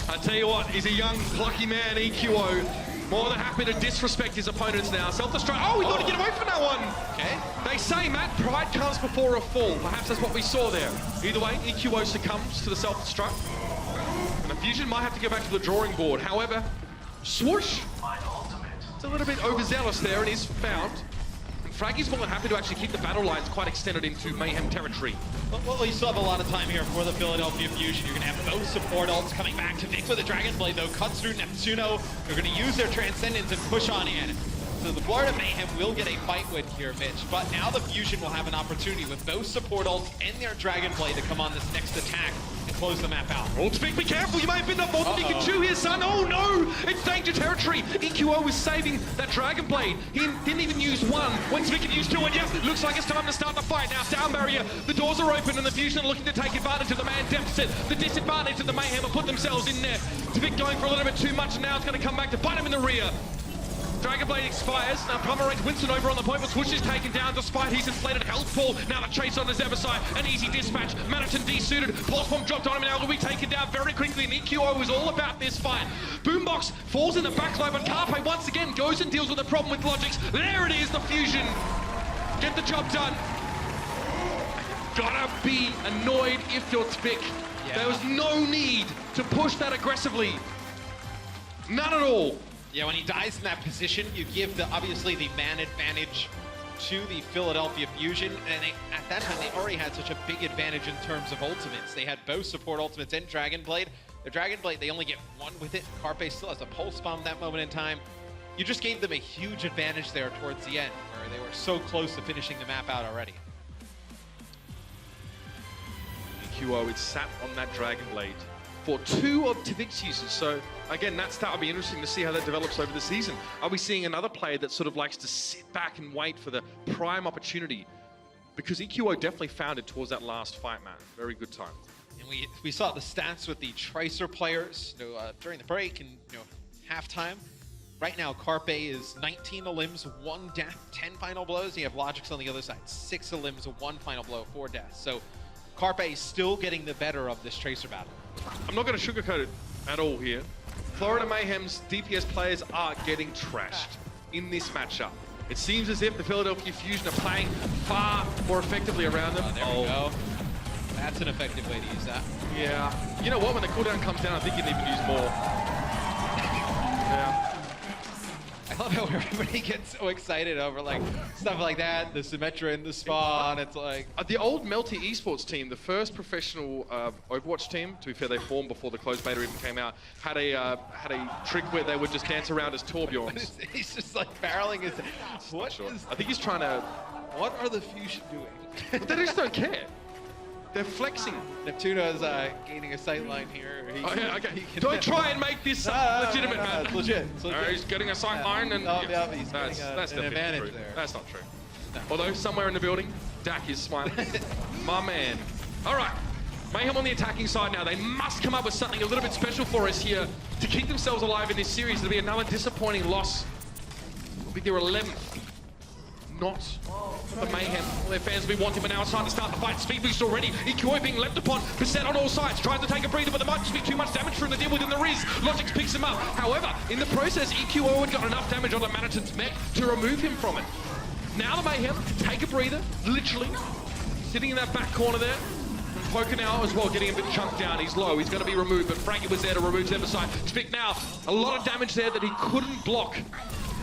S3: I tell you what, he's a young, plucky man, EQO. More than happy to disrespect his opponents now. Self-destruct. Oh, he thought he'd get away from that one.
S9: Okay.
S3: They say, Matt, pride comes before a fall. Perhaps that's what we saw there. Either way, EQO succumbs to the self-destruct. And the Fusion might have to go back to the drawing board. However, swoosh. It's a little bit overzealous there and is found. And Fraggy's more than happy to actually keep the battle lines quite extended into Mayhem territory.
S9: Well, you still have a lot of time here for the Philadelphia Fusion. You're going to have both support ults coming back. to Tvik with the Dragon Blade, though, cuts through Neptuno. They're going to use their Transcendence and push on in. So the Florida Mayhem will get a fight win here, Mitch. But now the Fusion will have an opportunity with both support ults and their Dragon Blade to come on this next attack and close the map out.
S3: Oh, Tvik, be careful. You may have bitten up more than you can chew here, son. Oh, no. It's danger territory. EQO was saving that Dragon Blade. He didn't even use one. When Tvik can use two, and yes, looks like it's time to start the fight. Now, sound barrier. The doors are open, and the Fusion are looking to take advantage of the man deficit. The disadvantage of the Mayhem have put themselves in there. Tvik going for a little bit too much, and now it's going to come back to bite him in the rear. Dragon Blade expires. Now Pomerate Winston over on the point, but Swoosh is taken down despite his inflated health pool. Now the chase on the Zephyr side. An easy dispatch. Manitou desuited. Pulse Bomb dropped on him, and now will be taken down very quickly. And EQO is all about this fight. Boombox falls in the backline, but Carpe once again goes and deals with the problem with Logics. There it is, the Fusion. Get the job done. Gotta be annoyed if you're Tvik. Yeah. There was no need to push that aggressively. None at all.
S9: Yeah, when he dies in that position, you give obviously the man advantage to the Philadelphia Fusion, and at that time they already had such a big advantage in terms of ultimates. They had both support ultimates and Dragon Blade. The Dragon Blade, they only get one with it. Carpe still has a pulse bomb that moment in time. You just gave them a huge advantage there towards the end, where they were so close to finishing the map out already.
S3: EQO is sat on that Dragon Blade for 2 of Tvik's uses. So again, that would be interesting to see how that develops over the season. Are we seeing another player that sort of likes to sit back and wait for the prime opportunity? Because EQO definitely found it towards that last fight, man. Very good time.
S9: And we saw the stats with the Tracer players during the break and halftime. Right now, Carpe is 19 limbs, 1 death, 10 final blows. You have Logix on the other side, 6 limbs, 1 final blow, 4 deaths. So Carpe is still getting the better of this Tracer battle.
S3: I'm not going to sugarcoat it at all here. Florida Mayhem's DPS players are getting trashed in this matchup. It seems as if the Philadelphia Fusion are playing far more effectively around them.
S9: There we go. That's an effective way to use that.
S3: Yeah. You know what? When the cooldown comes down, I think you can even use more. Yeah.
S9: I love how everybody gets so excited over like stuff like that, the Symmetra in the spawn. It's like
S3: the old Melty esports team, the first professional Overwatch team, to be fair, they formed before the closed beta even came out, had a trick where they would just dance around as Torbjorns.
S9: He's just like barreling his. What
S3: Sure.
S9: is?
S3: I think he's trying to.
S9: What are the Fusion doing?
S3: But they just don't care. They're flexing.
S9: Neptuno's gaining a sight line here.
S3: Oh, yeah, okay. Don't try and make this legitimate, man.
S9: It's legit. It's legit.
S3: He's getting a sight line, and
S9: yeah, he's
S3: that's
S9: getting an
S3: definitely
S9: advantage
S3: true.
S9: there.
S3: That's not true. No. Although somewhere in the building, Dak is smiling. My man. All right. Mayhem on the attacking side now. They must come up with something a little bit special for us here to keep themselves alive in this series. It'll be another disappointing loss. It'll be their 11th. Not for Mayhem. All their fans will be wanting, but now it's time to start the fight. Speed boost already. EQO being leapt upon. Beset on all sides. Tries to take a breather, but there might just be too much damage for him to deal with in the Riz. Logix picks him up. However, in the process, EQO had got enough damage on the Manaton's mech to remove him from it. Now the Mayhem take a breather, literally. Sitting in that back corner there. Poker now as well, getting a bit chunked down. He's low. He's going to be removed, but Frankie was there to remove Zeverside. Spick now. A lot of damage there that he couldn't block.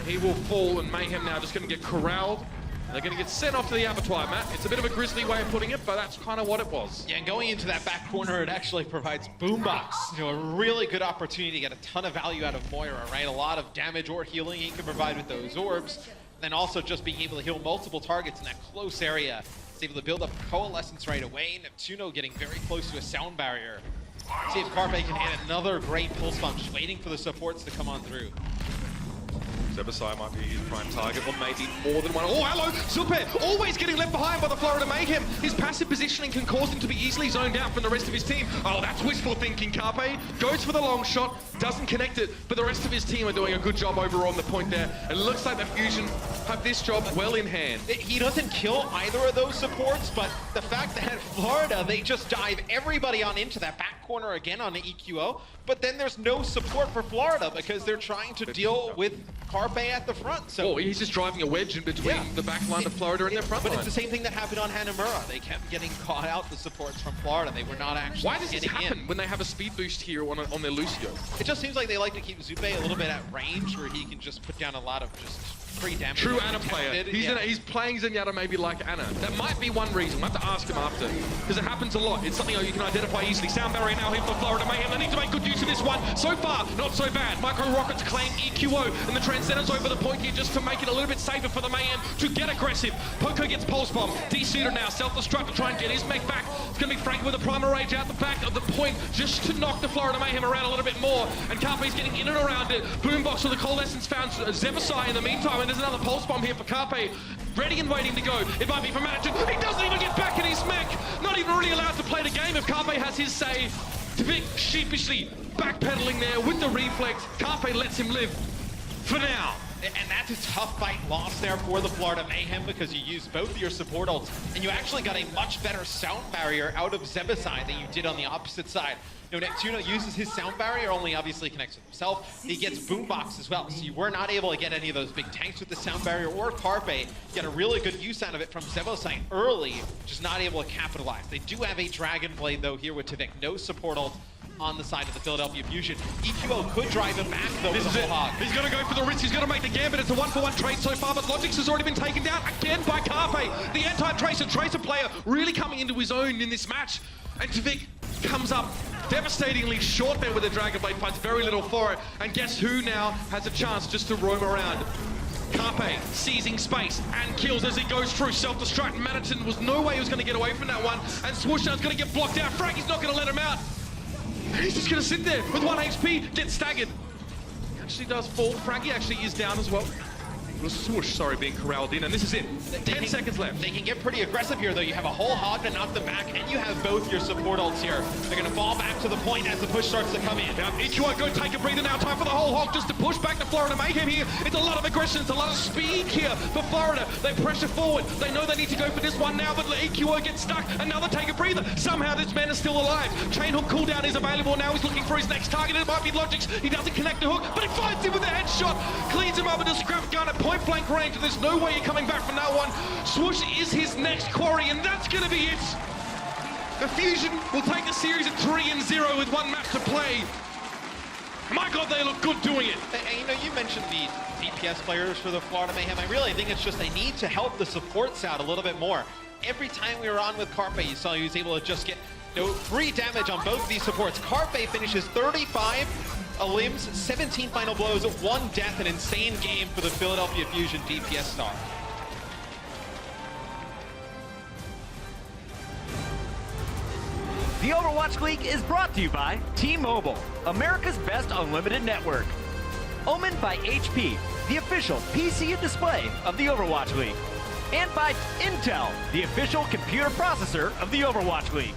S3: He will fall, and Mayhem now just going to get corralled. They're going to get sent off to the abattoir, Matt. It's a bit of a grisly way of putting it, but that's kind of what it was.
S9: Yeah, and going into that back corner, it actually provides Boombox. You know, a really good opportunity to get a ton of value out of Moira, right? A lot of damage or healing he can provide with those orbs. Then also just being able to heal multiple targets in that close area. He's able to build up Coalescence right away. Neptuno getting very close to a sound barrier. See if Carpe can hit another great pulse bomb, just waiting for the supports to come on through.
S3: Zeverside might be his prime target, or maybe more than one. Oh, hello! Silper always getting left behind by the Florida Mayhem. His passive positioning can cause him to be easily zoned out from the rest of his team. Oh, that's wishful thinking, Carpe. Goes for the long shot, doesn't connect it, but the rest of his team are doing a good job overall on the point there. It looks like the Fusion have this job well in hand.
S9: He doesn't kill either of those supports, but the fact that Florida, they just dive everybody on into that back corner again on the EQO, but then there's no support for Florida because they're trying to deal with Carpe at the front. So
S3: he's just driving a wedge in between the back line of Florida and their front line.
S9: But it's the same thing that happened on Hanamura. They kept getting caught out, the supports from Florida. They were not actually
S3: Why does this happen
S9: in.
S3: when they have a speed boost here on their Lucio?
S9: It just seems like they like to keep Zupe a little bit at range where he can just put down a lot of just free damage.
S3: True Ana player. He's playing Zenyatta maybe like Ana. That might be one reason. We'll have to ask him after. Because it happens a lot. It's something you can identify easily. Sound barrier now here for Florida Mayhem. They need to make good use of this one. So far, not so bad. Micro Rockets claim EQO, and the Transcendence over the point here just to make it a little bit safer for the Mayhem to get aggressive. Poco gets Pulse Bomb. D-Suitor now, self-destruct to try and get his mech back. It's going to be Frank with a Primal Rage out the back of the point just to knock the Florida Mayhem around a little bit more. And Carpe's getting in and around it. Boombox with the Cold Essence found Zeverside in the meantime, and there's another Pulse Bomb here for Carpe. Ready and waiting to go. It might be for Manaton. He doesn't even get back in his mech. Not even really allowed to play the game if Carpe has his say. Tvik sheepishly backpedaling there with the reflex. Carpe lets him live for now.
S9: And that's a tough fight loss there for the Florida Mayhem because you used both of your support ults and you actually got a much better sound barrier out of Zeverside than you did on the opposite side. You know, Neptuno uses his sound barrier, only obviously connects with himself. He gets Boombox as well, so you were not able to get any of those big tanks with the sound barrier or Carpe. Get a really good use out of it from Zeverside early, just not able to capitalize. They do have a Dragon Blade though here with Tvik, no support ult on the side of the Philadelphia Fusion. EQO could drive him back though with the Hog.
S3: He's going to go for the risk. He's going to make the gambit. It's a one-for-one trade so far, but Logix has already been taken down again by Carpe. The anti-Tracer player really coming into his own in this match. And Tvik comes up devastatingly short there with the Dragon Blade, finds very little for it. And guess who now has a chance just to roam around? Carpe seizing space and kills as he goes through. Self-destruct. Manaton was no way he was going to get away from that one. And Swooshnow's going to get blocked out. Frankie's not going to let him out. He's just going to sit there with 1 HP, get staggered. Actually does fall. Frankie actually is down as well. Swoosh, sorry, being corralled in, and this is it. 10 seconds left.
S9: They can get pretty aggressive here, though. You have a whole hog to knock them back, and you have both your support ults here. They're going to fall back to the point as the push starts to come in.
S3: Now, EQO, go take a breather now. Time for the whole hog just to push back the Florida Mayhem here. It's a lot of aggression. It's a lot of speed here for Florida. They pressure forward. They know they need to go for this one now, but EQO gets stuck. Another take a breather. Somehow this man is still alive. Chainhook cooldown is available now. He's looking for his next target. It might be Logix. He doesn't connect the hook, but he finds him with a headshot. Cleans him up with a scrap gun at point blank range. There's no way you're coming back from that one. Swoosh is his next quarry, and that's going to be it. The Fusion will take the series at 3-0 with one match to play. My God, they look good doing it.
S9: And you know, you mentioned the DPS players for the Florida Mayhem. I really think it's just they need to help the supports out a little bit more. Every time we were on with Carpe, you saw he was able to just get 3 damage on both of these supports. Carpe finishes 35 limbs, 17 final blows, 1 death, an insane game for the Philadelphia Fusion DPS star.
S10: The Overwatch League is brought to you by T-Mobile, America's best unlimited network. Omened by HP, the official PC and display of the Overwatch League. And by Intel, the official computer processor of the Overwatch League.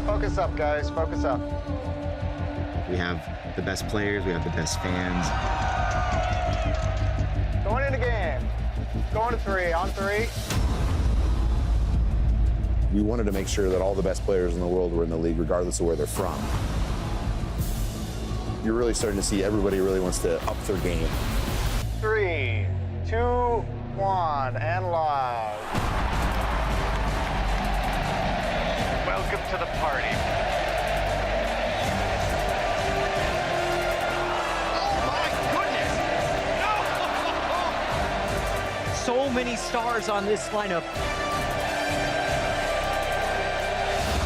S12: Focus up, guys. Focus up.
S13: We have the best players. We have the best fans.
S12: Going into game. Going to 3. On 3.
S14: We wanted to make sure that all the best players in the world were in the league, regardless of where they're from. You're really starting to see everybody really wants to up their game.
S12: 3, 2, 1, and live. Welcome to the party.
S5: many stars on this lineup.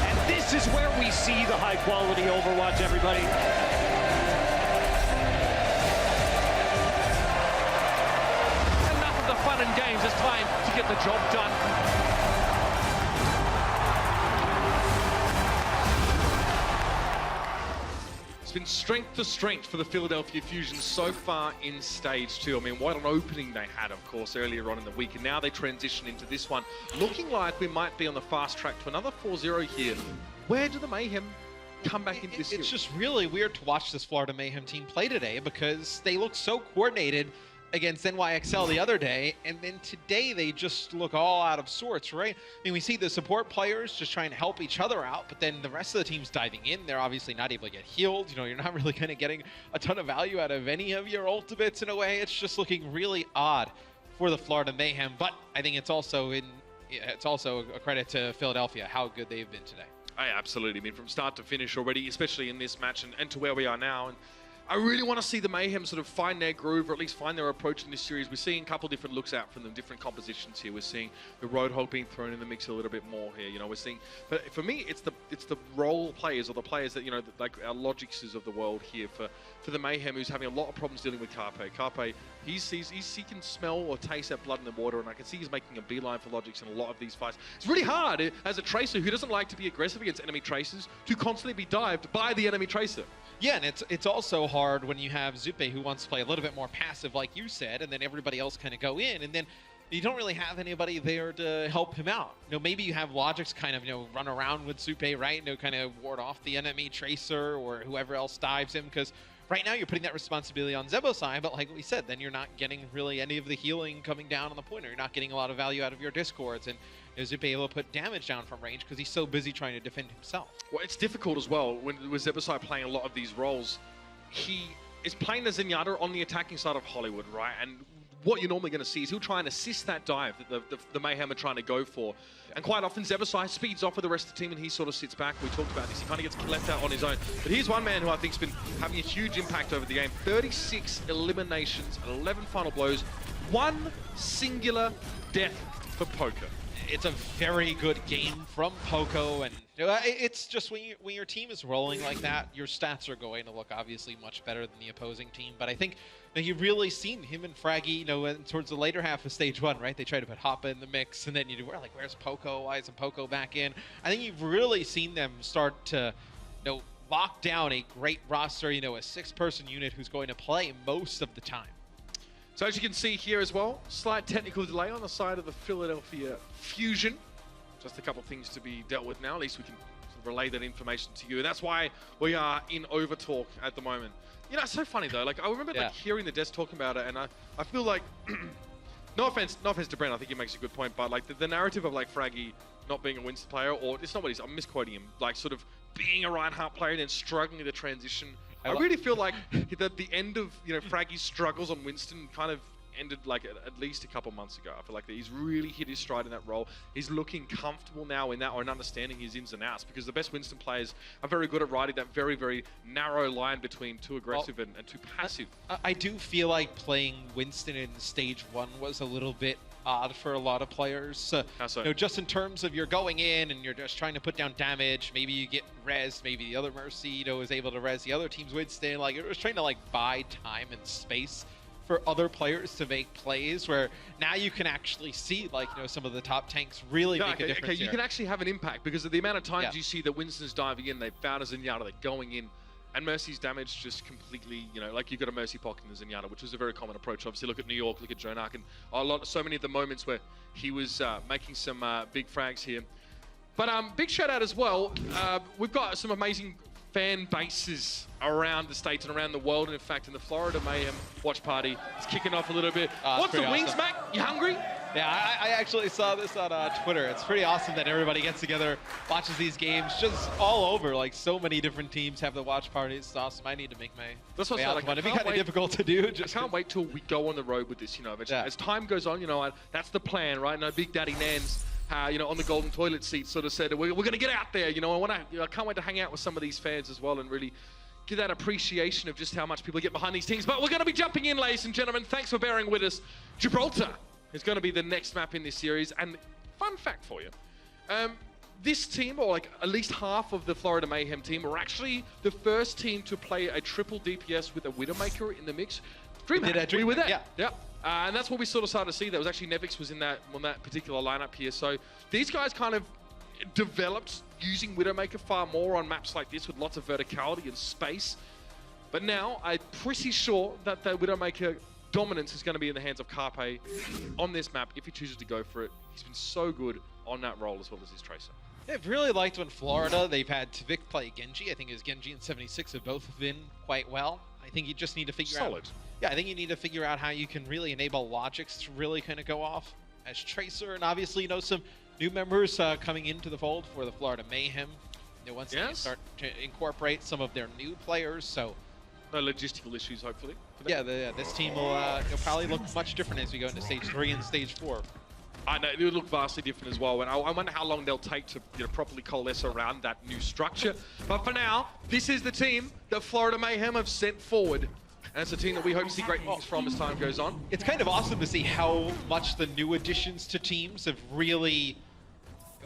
S5: And this is where we see the high quality Overwatch, everybody.
S3: Enough of the fun and games. It's time to get the job done. It's been strength to strength for the Philadelphia Fusion so far in Stage 2. I mean, what an opening they had, of course, earlier on in the week, and now they transition into this one, looking like we might be on the fast track to another 4-0 here. Where do the Mayhem come back into this?
S9: It's just really weird to watch this Florida Mayhem team play today because they look so coordinated against NYXL the other day, and then today they just look all out of sorts, right? I mean, we see the support players just trying to help each other out, but then the rest of the team's diving in. They're obviously not able to get healed. You know, you're not really kind of getting a ton of value out of any of your ultimates in a way. It's just looking really odd for the Florida Mayhem, but I think it's also a credit to Philadelphia how good they've been today.
S3: Absolutely. I mean, from start to finish already, especially in this match and to where we are now. And I really want to see the Mayhem sort of find their groove, or at least find their approach in this series. We're seeing a couple different looks out from them, different compositions here. We're seeing the Roadhog being thrown in the mix a little bit more here. You know, we're seeing, but for me, it's the role players, or the players that, you know, like our Logixes of the world here for the Mayhem, who's having a lot of problems dealing with Carpe. Carpe, he can smell or taste that blood in the water, and I can see he's making a beeline for Logix in a lot of these fights. It's really hard as a Tracer who doesn't like to be aggressive against enemy Tracers to constantly be dived by the enemy Tracer.
S9: Yeah, and it's also hard when you have Zupe who wants to play a little bit more passive, like you said, and then everybody else kind of go in, and then you don't really have anybody there to help him out. You know, maybe you have Logix kind of, you know, run around with Zupe, right? You know, kind of ward off the enemy Tracer or whoever else dives him, because right now you're putting that responsibility on Zebosai, but like we said, then you're not getting really any of the healing coming down on the pointer. You're not getting a lot of value out of your discords, and Zupe able to put damage down from range because he's so busy trying to defend himself.
S3: Well, it's difficult as well with Zebosai playing a lot of these roles. He is playing the Zenyatta on the attacking side of Hollywood, right? And what you're normally going to see is he'll try and assist that dive that the Mayhem are trying to go for. And quite often, Zebosai speeds off with the rest of the team, and he sort of sits back. We talked about this. He kind of gets left out on his own. But here's one man who I think's been having a huge impact over the game. 36 eliminations, 11 final blows, one singular death for Poker.
S9: It's a very good game from Poco, and you know, it's just when your team is rolling like that, your stats are going to look obviously much better than the opposing team. But I think you've really seen him and Fraggy, you know, towards the later half of Stage 1, right? They try to put Hoppa in the mix, and then like, where's Poco? Why isn't Poco back in? I think you've really seen them start to, you know, lock down a great roster, you know, a 6-person unit who's going to play most of the time.
S3: So as you can see here as well, slight technical delay on the side of the Philadelphia Fusion. Just a couple things to be dealt with now. At least we can sort of relay that information to you. And that's why we are in overtalk at the moment. You know, it's so funny though. Like, I remember like hearing the devs talking about it, and I feel like, no offense to Brent, I think he makes a good point, but like the narrative of like Fraggy not being a Winston player, or it's not what he's, I'm misquoting him, like sort of being a Reinhardt player and then struggling to transition. I really feel like that the end of, you know, Fraggy's struggles on Winston kind of ended like at least a couple months ago. I feel like that he's really hit his stride in that role. He's looking comfortable now in that, or in understanding his ins and outs, because the best Winston players are very good at riding that very, very narrow line between too aggressive and too passive.
S9: I do feel like playing Winston in Stage 1 was a little bit odd for a lot of players.
S3: How so?
S9: You know, just in terms of you're going in and you're just trying to put down damage, maybe you get res, maybe the other Mercy, you know, is able to res the other team's Winston. Like, it was trying to like buy time and space for other players to make plays, where now you can actually see, like, you know, some of the top tanks really make a difference.
S3: Okay, you can actually have an impact because of the amount of times you see that Winston's diving in, they've found a Zenyatta, they're going in, and Mercy's damage just completely, you know, like you've got a Mercy pocket in the Zenyatta, which was a very common approach. Obviously, look at New York, look at Jonak, and so many of the moments where he was making some big frags here. But big shout out as well. We've got some amazing fan bases around the States and around the world, and in fact in the Florida Mayhem watch party is kicking off a little bit. What's the wings, Mac? You hungry?
S9: Yeah, I actually saw this on Twitter. It's pretty awesome that everybody gets together, watches these games just all over. Like, so many different teams have the watch parties. It's awesome. I need to make my way out. It'd be kind of difficult to do.
S3: I can't wait till we go on the road with this, you know. As time goes on, you know, that's the plan, right? No, Big Daddy Nans, you know, on the golden toilet seat sort of said, we're going to get out there, you know. I can't wait to hang out with some of these fans as well and really give that appreciation of just how much people get behind these teams. But we're going to be jumping in, ladies and gentlemen. Thanks for bearing with us. Gibraltar is going to be the next map in this series. And fun fact for you, this team, or like at least half of the Florida Mayhem team, were actually the first team to play a triple DPS with a Widowmaker in the mix. We were there. Yeah. And that's what we sort of started to see. That was actually Nevix was in that on that particular lineup here. So these guys kind of developed using Widowmaker far more on maps like this with lots of verticality and space. But now I'm pretty sure that the Widowmaker dominance is going to be in the hands of Carpe on this map if he chooses to go for it. He's been so good on that role as well as his Tracer.
S9: I've really liked when Florida, they've had Tvik play Genji. I think his Genji and 76 have both been quite well. I think you just need to figure out... Yeah, I think you need to figure out how you can really enable Logics to really kind of go off as Tracer. And obviously, you know, some new members coming into the fold for the Florida Mayhem. You know, once they start to incorporate some of their new players, so...
S3: No logistical issues, hopefully.
S9: Yeah, this team will probably look much different as we go into Stage 3 and Stage 4.
S3: I know, it would look vastly different as well, and I wonder how long they'll take to properly coalesce around that new structure. But for now, this is the team that Florida Mayhem have sent forward. And it's a team that we hope to see great things from as time goes on.
S9: It's kind of awesome to see how much the new additions to teams have really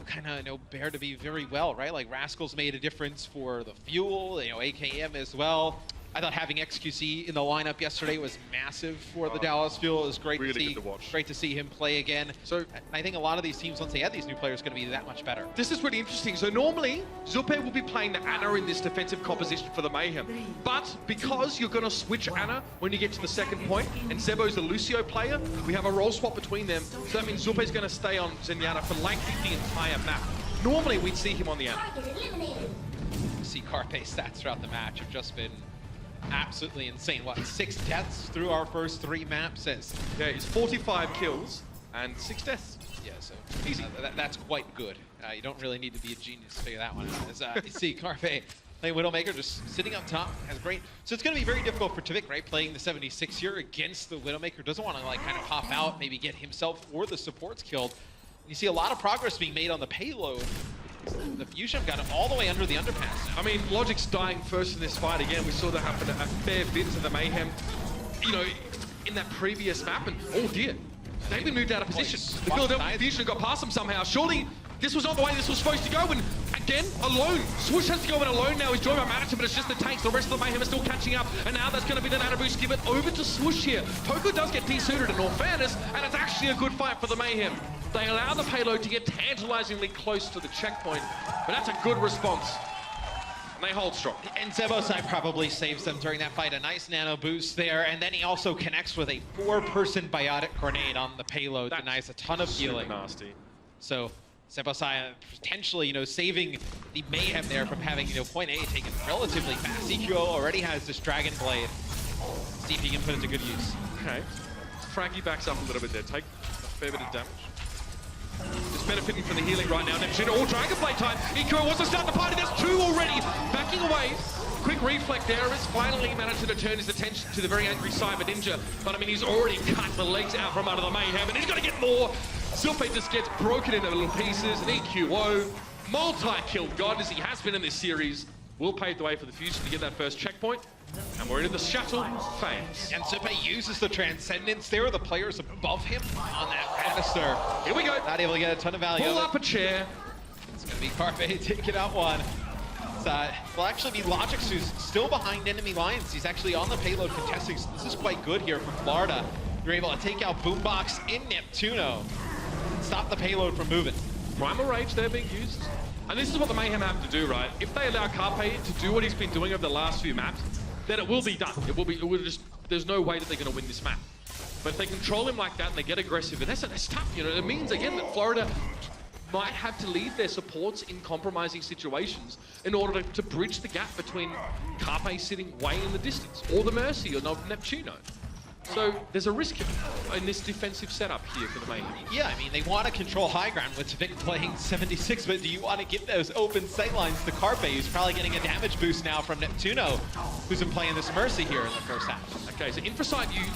S9: kind of bear to be very well, right? Like Rascals made a difference for the fuel, AKM as well. I thought having XQC in the lineup yesterday was massive for the Dallas Fuel. It was great to see. Great to see him play again. So I think a lot of these teams, once they add these new players, are going to be that much better.
S3: This is really interesting. So normally, Zupe will be playing the Ana in this defensive composition for the Mayhem. But because you're going to switch Ana when you get to the second point, and Zebo's the Lucio player, we have a role swap between them. So that means Zupe's going to stay on Zenyatta for likely the entire map. Normally, we'd see him on the Ana.
S9: See Carpe's stats throughout the match have just been absolutely insane. What, 6 deaths through our first 3 maps?
S3: Yeah, it's 45 kills and 6 deaths.
S9: Yeah, so easy. That's quite good. You don't really need to be a genius to figure that one out. As you see Carpe playing Widowmaker just sitting up top, has great. So it's going to be very difficult for Tvik, right? Playing the 76 here against the Widowmaker. Doesn't want to like kind of pop out, maybe get himself or the supports killed. You see a lot of progress being made on the payload. The Fusion got it all the way under the underpass.
S3: I mean, Logic's dying first in this fight again. We saw that happen a fair bit to the Mayhem, in that previous map. And oh dear, they've been moved out of position. The Philadelphia Fusion got past them somehow. Surely this was not the way this was supposed to go. And again, alone. Swoosh has to go in alone now. He's joined by Manager, but it's just the tanks. The rest of the Mayhem are still catching up. And now that's going to be the nano boost. Give it over to Swoosh here. Poco does get desuited in all fairness, and it's actually a good fight for the Mayhem. They allow the payload to get tantalizingly close to the checkpoint, but that's a good response. And they hold strong.
S9: And Zebosai probably saves them during that fight. A nice nano boost there, and then he also connects with a 4-person biotic grenade on the payload. That denies a ton of healing.
S3: Nasty.
S9: So Zebosai potentially, saving the Mayhem there from having, point A taken relatively fast. EQO already has this Dragon Blade. See if he can put it to good use.
S3: Okay. Frankie backs up a little bit there. Take a fair bit of damage. Just benefiting from the healing right now. Neptune, all Dragon Blade time. EQO wants to start the party. There's 2 already. Backing away. Quick reflect there. Is finally managed to turn his attention to the very angry Cyber Ninja. But I mean, he's already cut the legs out from under the Mayhem, and he's got to get more. Zupe just gets broken into little pieces. And EQO, multi-kill god as he has been in this series, will pave the way for the Fusion to get that first checkpoint. And we're into the shuttle phase.
S9: And Zupe uses the Transcendence there. The players above him on that banister.
S3: Here we go.
S9: Not able to get a ton of value.
S3: Pull up a chair.
S9: It's going to be Carpe taking out one. Will actually be Logix, who's still behind enemy lines. He's actually on the payload contesting. So this is quite good here for Florida. You're able to take out Boombox in Neptuno and stop the payload from moving.
S3: Primal Rage there being used. And this is what the Mayhem have to do, right? If they allow Carpe to do what he's been doing over the last few maps, then it will be done. It will just, there's no way that they're going to win this map. But if they control him like that and they get aggressive, and that's tough, it means, again, that Florida might have to leave their supports in compromising situations in order to bridge the gap between Carpe sitting way in the distance, or the Mercy, or Neptuno. So there's a risk in this defensive setup here for the Mayhem.
S9: Yeah, I mean, they want to control high ground with Tvik playing 76, but do you want to give those open sightlines to Carpe, who's probably getting a damage boost now from Neptuno, who's been playing this Mercy here in the first half.
S3: Okay, so Infrasight used.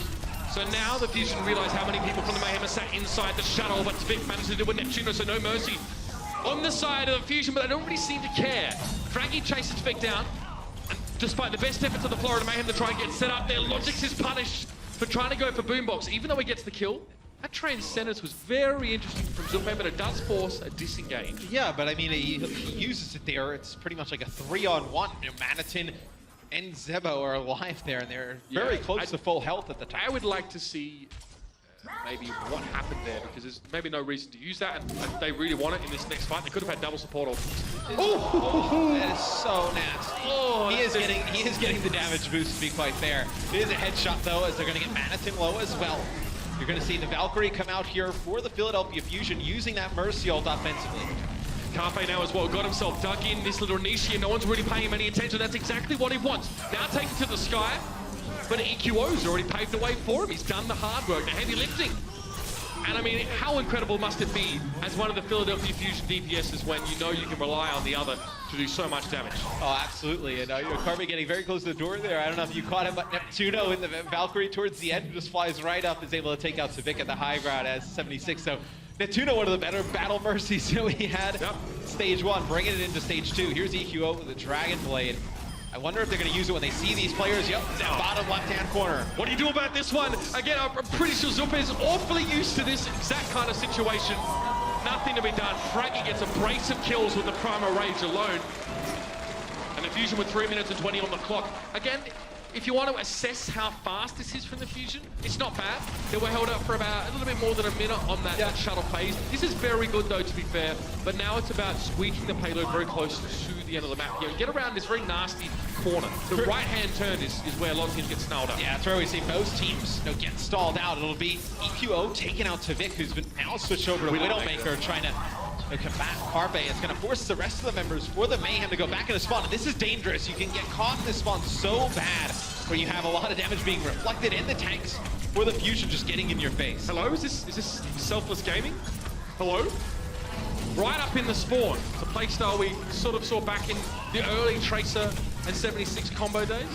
S3: So now the Fusion realize how many people from the Mayhem are sat inside the shuttle, but Tvik managed to do it with Neptuno, so no Mercy on the side of the Fusion, but they don't really seem to care. Frankie chases Tvik down, and despite the best efforts of the Florida Mayhem to try and get set up there, Logix is punished for trying to go for Boombox. Even though he gets the kill, That Transcendence was very interesting from Zulpe, but it does force a disengage.
S9: Yeah, but I mean, he uses it there. It's pretty much like a 3-on-1. You know, Manitin and Zebo are alive there, and they're very close to full health at the time.
S3: I would like to see maybe what happened there, because there's maybe no reason to use that, and if they really want it in this next fight, they could have had double support options.
S9: Oh, that is so nasty.
S3: Oh,
S9: he is getting the damage boost, to be quite fair. It is a headshot, though, as they're going to get Manitin low as well. You're going to see the Valkyrie come out here for the Philadelphia Fusion, using that Mercy ult offensively.
S3: Carpe now as well got himself dug in this little niche here. No one's really paying him any attention. That's exactly what he wants. Now taken to the sky, but EQO's already paved the way for him. He's done the hard work, the heavy lifting. And I mean, how incredible must it be as one of the Philadelphia Fusion DPSs when you know you can rely on the other to do so much damage?
S9: Oh, absolutely. And Carpe getting very close to the door there. I don't know if you caught him, but Neptuno in the Valkyrie towards the end just flies right up, is able to take out Civic at the high ground as 76. So Neptuno, one of the better battle mercies we had. Stage 1, bringing it into stage 2. Here's EQO with the Dragon Blade. I wonder if they're going to use it when they see these players. Yep, that bottom left-hand corner.
S3: What do you do about this one? Again, I'm pretty sure Zulpe is awfully used to this exact kind of situation. Nothing to be done. Fraggy gets a brace of kills with the Primal Rage alone. And the Fusion with 3 minutes and 20 on the clock. Again, if you want to assess how fast this is from the Fusion, it's not bad. They were held up for about a little bit more than a minute on that shuttle phase. This is very good, though, to be fair. But now it's about squeaking the payload very close to the end of the map. You know, get around this very nasty corner. The right-hand turn is where a lot of teams get snarled up.
S9: Yeah, that's where we see most teams get stalled out. It'll be EQO taking out Tavik, who's been now switched over to Widowmaker, trying to combat Carpe. It's going to force the rest of the members for the Mayhem to go back into spawn. And this is dangerous. You can get caught in this spawn so bad, where you have a lot of damage being reflected in the tanks for the Fusion just getting in your face.
S3: Hello, is this selfless gaming? Hello? Right up in the spawn. It's a playstyle we sort of saw back in the early Tracer and 76 combo days.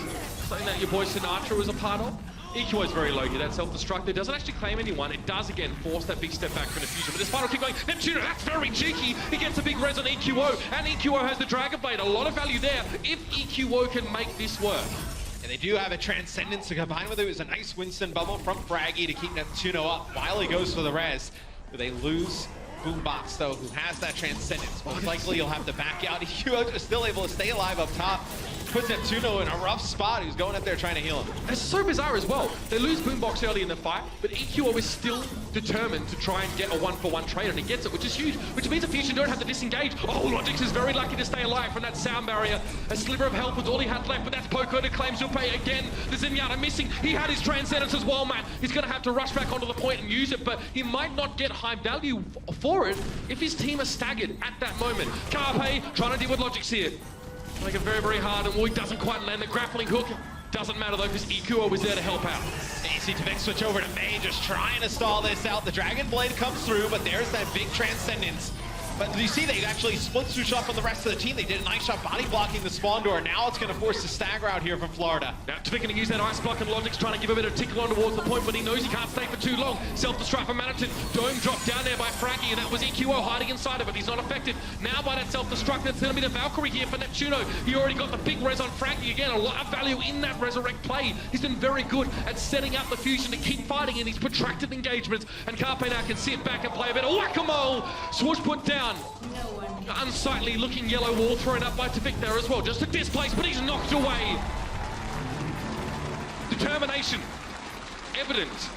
S3: Something that your boy Sinatra was a part of. EQO is very low here, that self-destruct. It doesn't actually claim anyone. It does, again, force that big step back from the Fusion. But this final keep going. Neptuno, that's very cheeky. He gets a big res on EQO, and EQO has the Dragon Blade. A lot of value there if EQO can make this work.
S9: And they do have a Transcendence to combine with it. It was a nice Winston bubble from Fraggy to keep Neptuno up while he goes for the res. But they lose Boombox, though, who has that Transcendence. Most likely he'll have to back out. EQO is still able to stay alive up top. Puts Neptuno in a rough spot. He's going up there trying to heal him.
S3: It's so bizarre as well. They lose Boombox early in the fight, but EQO is still determined to try and get a 1-for-1 trade, and he gets it, which is huge, which means the Fusion don't have to disengage. Oh, Logix is very lucky to stay alive from that sound barrier. A sliver of health was all he had left, but that's Poco to claim Zulpe again. The Zenyatta missing. He had his Transcendence as well, man. He's going to have to rush back onto the point and use it, but he might not get high value for it if his team are staggered at that moment. Carpe trying to deal with Logix here. Make it very, very hard, and Woy doesn't quite land the grappling hook. Doesn't matter, though, because EQO was there to help out.
S9: And you see Tavik switch over to May, just trying to stall this out. The Dragon Blade comes through, but there's that big Transcendence. But you see they actually split switch off from the rest of the team. They did a nice job body blocking the spawn door. Now it's going to force the stagger out here from Florida.
S3: Now Tavik going to use that ice block, and Logix trying to give a bit of tickle on towards the point, but he knows he can't stay for too long. Self-destruct from Manitin. Dome dropped down there by Fraggy, and that was EQO hiding inside of it. He's not affected. Now by that self-destruct, that's going to be the Valkyrie here for Neptuno. He already got the big res on Fraggy. Again, a lot of value in that resurrect play. He's been very good at setting up the Fusion to keep fighting in these protracted engagements, and Carpe now can sit back and play a bit of whack-a-mole. Swoosh put down. Unsightly looking yellow wall thrown up by Tavik there as well, just to displace, but he's knocked away. Determination, evident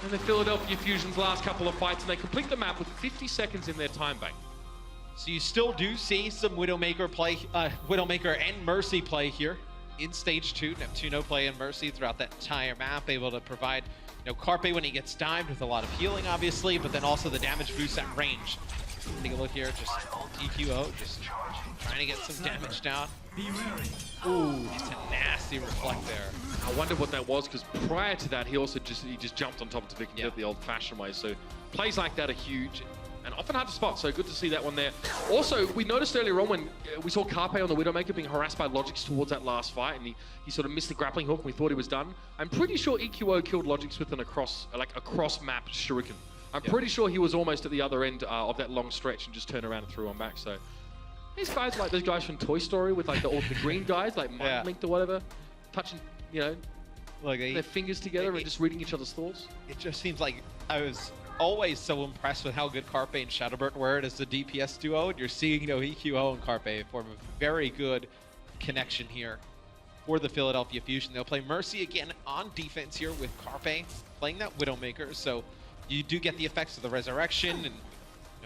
S3: in the Philadelphia Fusion's last couple of fights, and they complete the map with 50 seconds in their time bank.
S9: So you still do see some Widowmaker play, Widowmaker and Mercy play here in stage 2. Neptuno play and Mercy throughout that entire map, able to provide, you know, Carpe when he gets dived with a lot of healing, obviously, but then also the damage boost at range. Take a look here, just EQO, just trying to get some damage down. Ooh, just a nasty reflect there.
S3: I wonder what that was, because prior to that, he just jumped on top of Tavik and did it the old-fashioned way. So plays like that are huge and often hard to spot, so good to see that one there. Also, we noticed earlier on when we saw Carpe on the Widowmaker being harassed by Logix towards that last fight, and he sort of missed the grappling hook and we thought he was done. I'm pretty sure EQO killed Logix with a cross-map shuriken. I'm pretty sure he was almost at the other end of that long stretch and just turned around and threw one back. So these guys, like those guys from Toy Story with like all the green guys, like Mind Linked or whatever, touching, you know,
S9: like
S3: their fingers together and just reading each other's thoughts.
S9: It just seems like I was always so impressed with how good Carpe and Shadowburn were as the DPS duo, and you're seeing, you know, EQO and Carpe form a very good connection here for the Philadelphia Fusion. They'll play Mercy again on defense here with Carpe playing that Widowmaker, so you do get the effects of the Resurrection and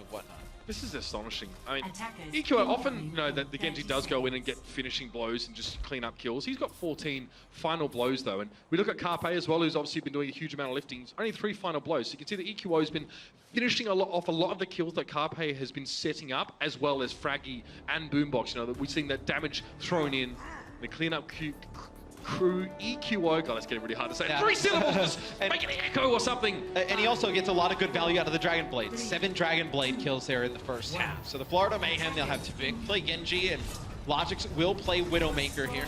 S9: whatnot.
S3: This is astonishing. I mean, EQO often, you know, that the Genji does go in and get finishing blows and just clean up kills. He's got 14 final blows though, and we look at Carpe as well, who's obviously been doing a huge amount of lifting. Only 3 final blows, so you can see that EQO has been finishing a lot of the kills that Carpe has been setting up, as well as Fraggy and Boombox. You know, that we've seen that damage thrown in, the clean up crew EQO. God, that's getting really hard to say.
S9: Yeah.
S3: 3 syllables! Make it Echo or something!
S9: And he also gets a lot of good value out of the Dragon Blade. 7 Dragon Blade kills there in the first half. So the Florida Mayhem, they'll have to play Genji, and Logix will play Widowmaker here.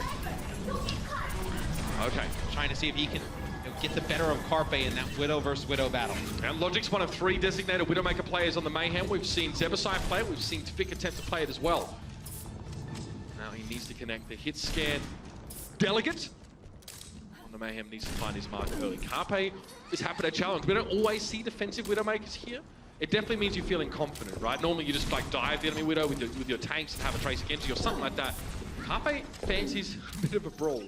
S3: Okay.
S9: Trying to see if he can get the better of Carpe in that Widow versus Widow battle.
S3: And Logic's one of 3 designated Widowmaker players on the Mayhem. We've seen Zebasai play it, we've seen Tvik attempt to play it as well. Now he needs to connect the hit scan. Delegate on the Mayhem needs to find his mark early. Carpe is happy to challenge. We don't always see defensive Widowmakers here. It definitely means you're feeling confident, right? Normally you just like dive the enemy Widow with your tanks and have a trace against you or something like that. Carpe fancies a bit of a brawl.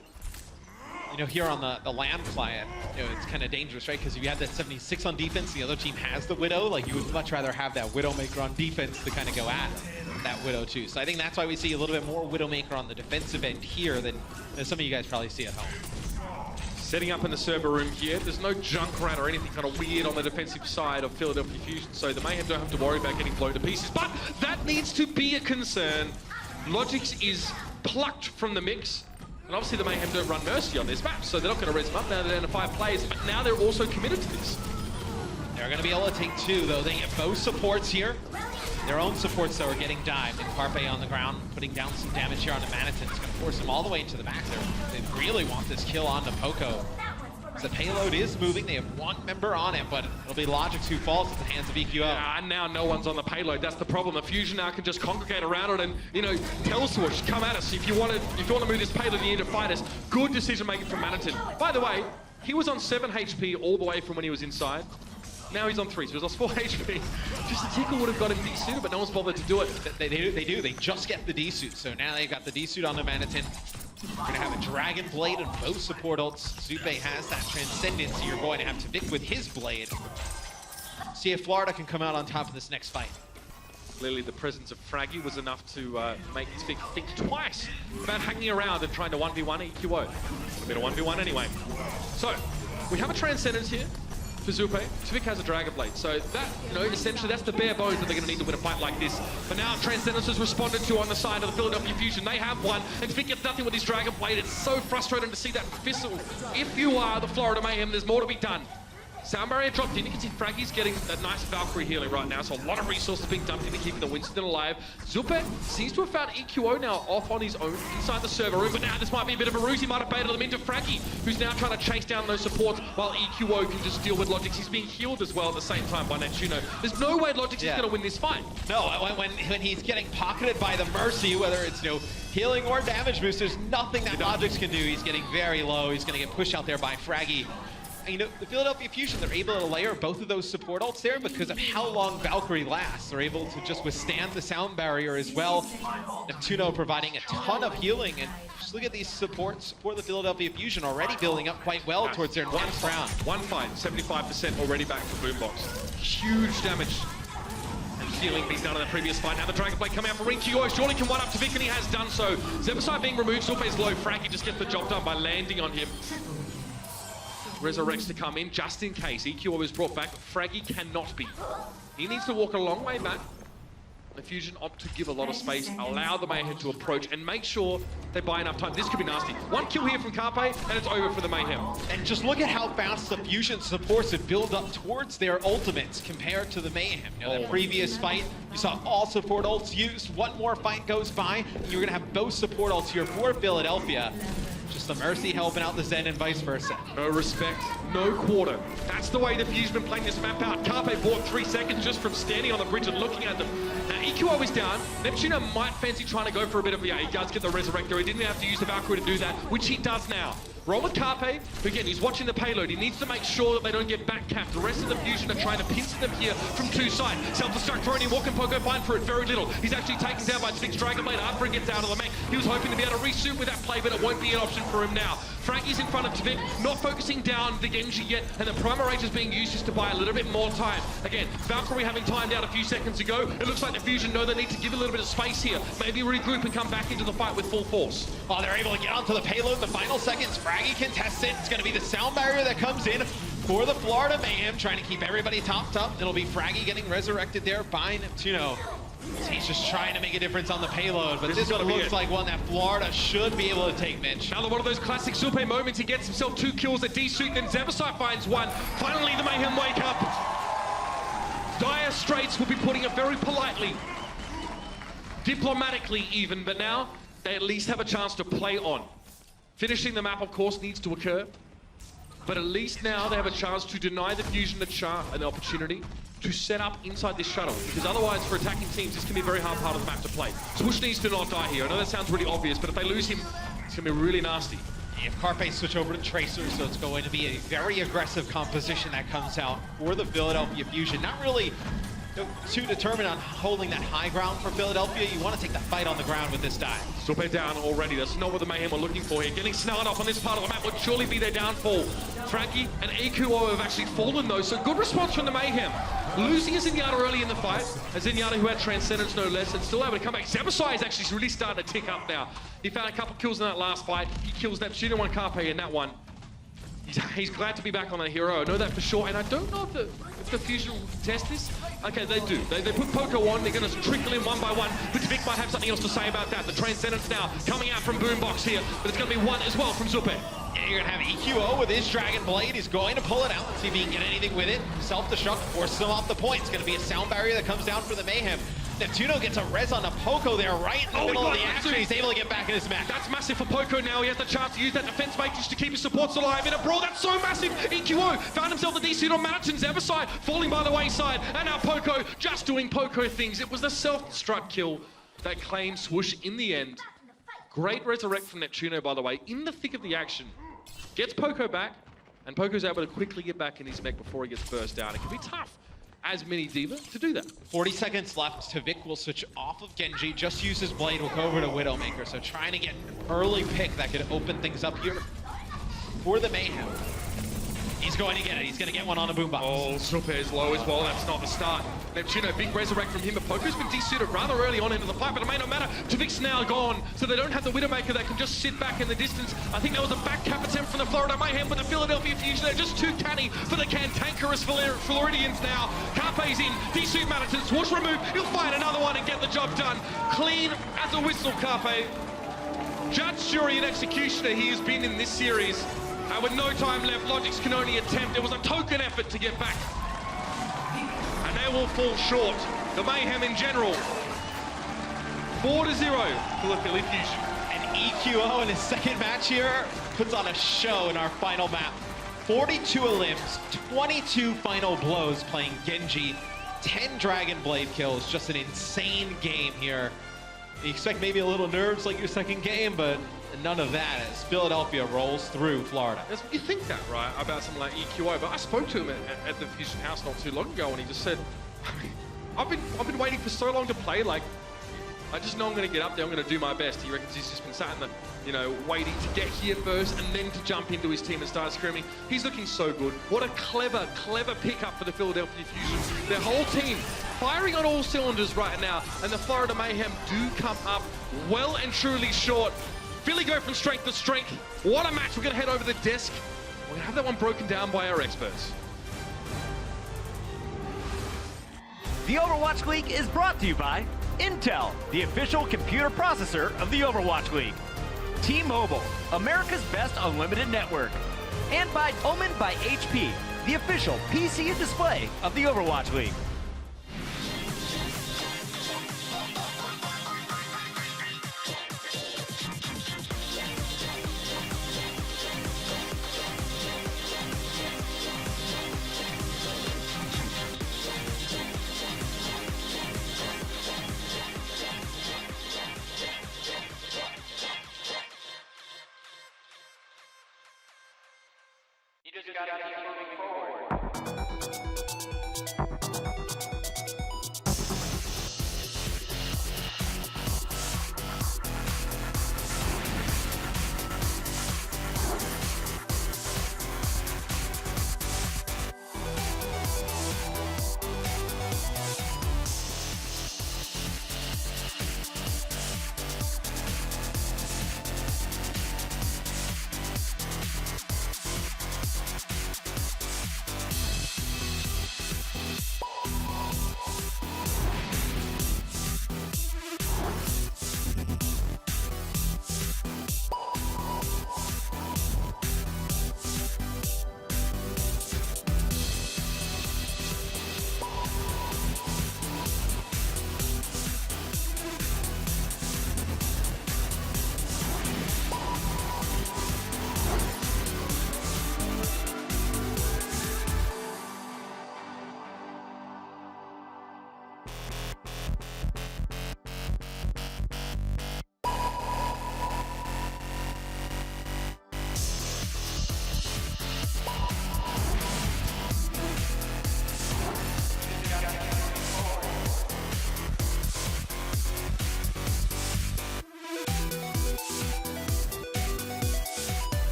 S9: You know, here on the land client, you know, it's kind of dangerous, right? Because if you have that 76 on defense, the other team has the Widow, like you would much rather have that Widowmaker on defense to kind of go at that Widow too. So I think that's why we see a little bit more Widowmaker on the defensive end here than some of you guys probably see at home.
S3: Setting up in the server room here, there's no Junkrat or anything kind of weird on the defensive side of Philadelphia Fusion, so the Mayhem don't have to worry about getting blown to pieces, but that needs to be a concern. Logix is plucked from the mix. And obviously the Mayhem don't run Mercy on this map, so they're not going to res them up now. They're down to 5 players, but now they're also committed to this.
S9: They're going to be able to take 2, though. They get both supports here. Their own supports, though, are getting dived. And Carpe on the ground, putting down some damage here onto Manitin. It's going to force them all the way into the back there. They really want this kill onto Poco. The payload is moving. They have 1 member on it, but it'll be Logix who falls at the hands of EQO.
S3: Yeah, and now no one's on the payload. That's the problem. The Fusion now can just congregate around it and, you know, tell Swoosh, come at us. If you want to move this payload, you need to fight us. Good decision making from Manitin. By the way, he was on 7 HP all the way from when he was inside. Now he's on 3, so he's lost 4 HP. Just a tickle would have got him D-suited, but no one's bothered to do it.
S9: They do. They just get the D-suit. So now they've got the D-suit on the Manitin. We're going to have a Dragon Blade and both support ults. Zupe has that Transcendence, so you're going to have Tvik with his Blade. See if Florida can come out on top of this next fight.
S3: Clearly the presence of Fraggy was enough to make Tvik think twice about hanging around and trying to 1v1 EQO. A bit of 1v1 anyway. So, we have a Transcendence here for Zupe. Tvik has a Dragon Blade, so that, you know, essentially that's the bare bones that they're going to need to win a fight like this. But now Transcendence has responded to on the side of the Philadelphia Fusion. They have one, and Tvik gets nothing with his Dragon Blade. It's so frustrating to see that fizzle. If you are the Florida Mayhem, there's more to be done. Sound barrier dropped in. You can see Fraggy's getting that nice Valkyrie healing right now, so a lot of resources being dumped into keeping the Winston alive. Zupe seems to have found EQO now off on his own inside the server room, but now this might be a bit of a ruse. He might have baited them into Fraggy, who's now trying to chase down those supports while EQO can just deal with Logix. He's being healed as well at the same time by Nettuno. There's no way Logix is going to win this fight.
S9: No, when he's getting pocketed by the Mercy, whether it's, you know, healing or damage boost, there's nothing that Logix can do. He's getting very low. He's going to get pushed out there by Fraggy. You know, the Philadelphia Fusion, they're able to layer both of those support ults there because of how long Valkyrie lasts. They're able to just withstand the sound barrier as well. Neptuno providing a ton of healing, and just look at these supports for the Philadelphia Fusion already building up quite well towards their next round.
S3: One fight, 75% already back for Boombox. Huge damage and healing being done in the previous fight. Now the Dragon Blade coming out for EQO. Surely can one up to Tvik, and he has done so. Zebasai being removed, Zupe is low. Fraggy just gets the job done by landing on him. Resurrects to come in just in case. EQO is brought back, but Fraggy cannot be. He needs to walk a long way back. The Fusion opt to give a lot of space, allow the Mayhem to approach, and make sure they buy enough time. This could be nasty. 1 kill here from Carpe, and it's over for the Mayhem.
S9: And just look at how fast the Fusion supports it build up towards their ultimates compared to the Mayhem. You know, that previous fight, you saw all support ults used. 1 more fight goes by, and you're going to have both support ults here for Philadelphia. Just the Mercy helping out the Zen and vice versa.
S3: No respect, no quarter. That's the way the Fusion been playing this map out. Carpe bought 3 seconds just from standing on the bridge and looking at them. Now EQO is down. Neptuno might fancy trying to go for a bit of, yeah, he does get the Resurrector. He didn't have to use the Valkyrie to do that, which he does now. Roll with Carpe. Again, he's watching the payload. He needs to make sure that they don't get back capped. The rest of the Fusion are trying to pincer them here from two sides. Self-destruct throwing in. What can Poco find for it? Very little. He's actually taken down by 6 Dragon Blade after he gets out of the mech. He was hoping to be able to resuit with that play, but it won't be an option for him now. Frankie's in front of Tvik, not focusing down the Genji yet, and the Primal Rage is being used just to buy a little bit more time. Again, Valkyrie having timed out a few seconds ago. It looks like the Fusion know they need to give a little bit of space here. Maybe regroup and come back into the fight with full force.
S9: Oh, they're able to get onto the payload in the final seconds. Fraggy contests it. It's going to be the sound barrier that comes in for the Florida Mayhem, trying to keep everybody topped up. It'll be Fraggy getting resurrected there by Neptuno. He's just trying to make a difference on the payload, but this one looks like one that Florida should be able to take, Mitch.
S3: Another one of those classic Supe moments. He gets himself 2 kills at D-Suit, then Zebasai finds 1. Finally, the Mayhem wake up. Dire Straits will be putting it very politely, diplomatically even, but now they at least have a chance to play on. Finishing the map, of course, needs to occur, but at least now they have a chance to deny the Fusion an opportunity to set up inside this shuttle, because otherwise for attacking teams this can be a very hard part of the map to play. Swoosh needs to not die here. I know that sounds really obvious, but if they lose him, it's going to be really nasty.
S9: If Carpe switch over to Tracer, so it's going to be a very aggressive composition that comes out for the Philadelphia Fusion. Not really too determined on holding that high ground for Philadelphia. You want to take the fight on the ground with this dive.
S3: Supe down already. That's not what the Mayhem are looking for here. Getting snarled up on this part of the map would surely be their downfall. Frankie and AQO have actually fallen though, so good response from the Mayhem. Losing a Zenyatta early in the fight, a Zenyatta who had Transcendence no less, and still able to come back. Zebasai is actually really starting to tick up now. He found a couple kills in that last fight. He kills Neptuno, 1 Carpe in that one. He's glad to be back on that hero. I know that for sure, and I don't know if the Fusion will contest this. Okay, they do. They put Poco on. They're going to trickle in one by one. But Vic might have something else to say about that. The Transcendence now coming out from Boombox here, but it's going to be 1 as well from Supe.
S9: Yeah, you're going to have EQO with his Dragon Blade. He's going to pull it out. Let's see if he can get anything with it. Self-destruct, forces him off the point. It's going to be a sound barrier that comes down for the Mayhem. Neptuno gets a res on the Poco there right in the middle of the action. He's able to get back in his match.
S3: That's massive for Poco now. He has the chance to use that defense matrix to keep his supports alive in a brawl. That's so massive. EQO found himself the DC on Manhattan's Zebasai falling by the wayside. And now Poco just doing Poco things. It was the self-destruct kill that claimed Swoosh in the end. Great resurrect from Neptuno, by the way, in the thick of the action. Gets Poco back, and Poco's able to quickly get back in his mech before he gets burst down. It can be tough as Mini Diva to do that.
S9: 40 seconds left. Tvik will switch off of Genji, just use his blade, will go over to Widowmaker. So trying to get an early pick that could open things up here for the Mayhem. He's going to get it. He's going to get one on the boombox.
S3: Oh, Supe is low as well. That's not the start. Neptuno, big resurrect from him, but Poco's been de-suited rather early on into the fight, but it may not matter. Tvik's now gone, so they don't have the Widowmaker that can just sit back in the distance. I think that was a back cap attempt from the Florida Mayhem, but the Philadelphia Fusion, they're just too canny for the cantankerous Floridians now. Carpe's in, de-suit Madison, Swoosh removed. He'll find another one and get the job done. Clean as a whistle, Carpe. Judge, jury, and executioner he has been in this series. And with no time left, Logics can only attempt. It was a token effort to get back. And they will fall short. The Mayhem in general. 4-0 for the Philly Fusion.
S9: And EQO in his second match here puts on a show in our final map. 42 limbs, 22 final blows playing Genji, 10 Dragon Blade kills. Just an insane game here. You expect maybe a little nerves like your second game, but none of that as Philadelphia rolls through Florida.
S3: You think that, right, about something like EQO, but I spoke to him at the Fusion House not too long ago, and he just said, I've been waiting for so long to play, like, I just know I'm going to get up there, I'm going to do my best. He reckons he's just been sat in the, waiting to get here first and then to jump into his team and start screaming. He's looking so good. What a clever, clever pickup for the Philadelphia Fusion. Their whole team firing on all cylinders right now, and the Florida Mayhem do come up well and truly short. Philly go from strength to strength. What a match. We're going to head over the desk. We're going to have that one broken down by our experts.
S10: The Overwatch League is brought to you by Intel, the official computer processor of the Overwatch League. T-Mobile, America's best unlimited network. And by Omen by HP, the official PC and display of the Overwatch League.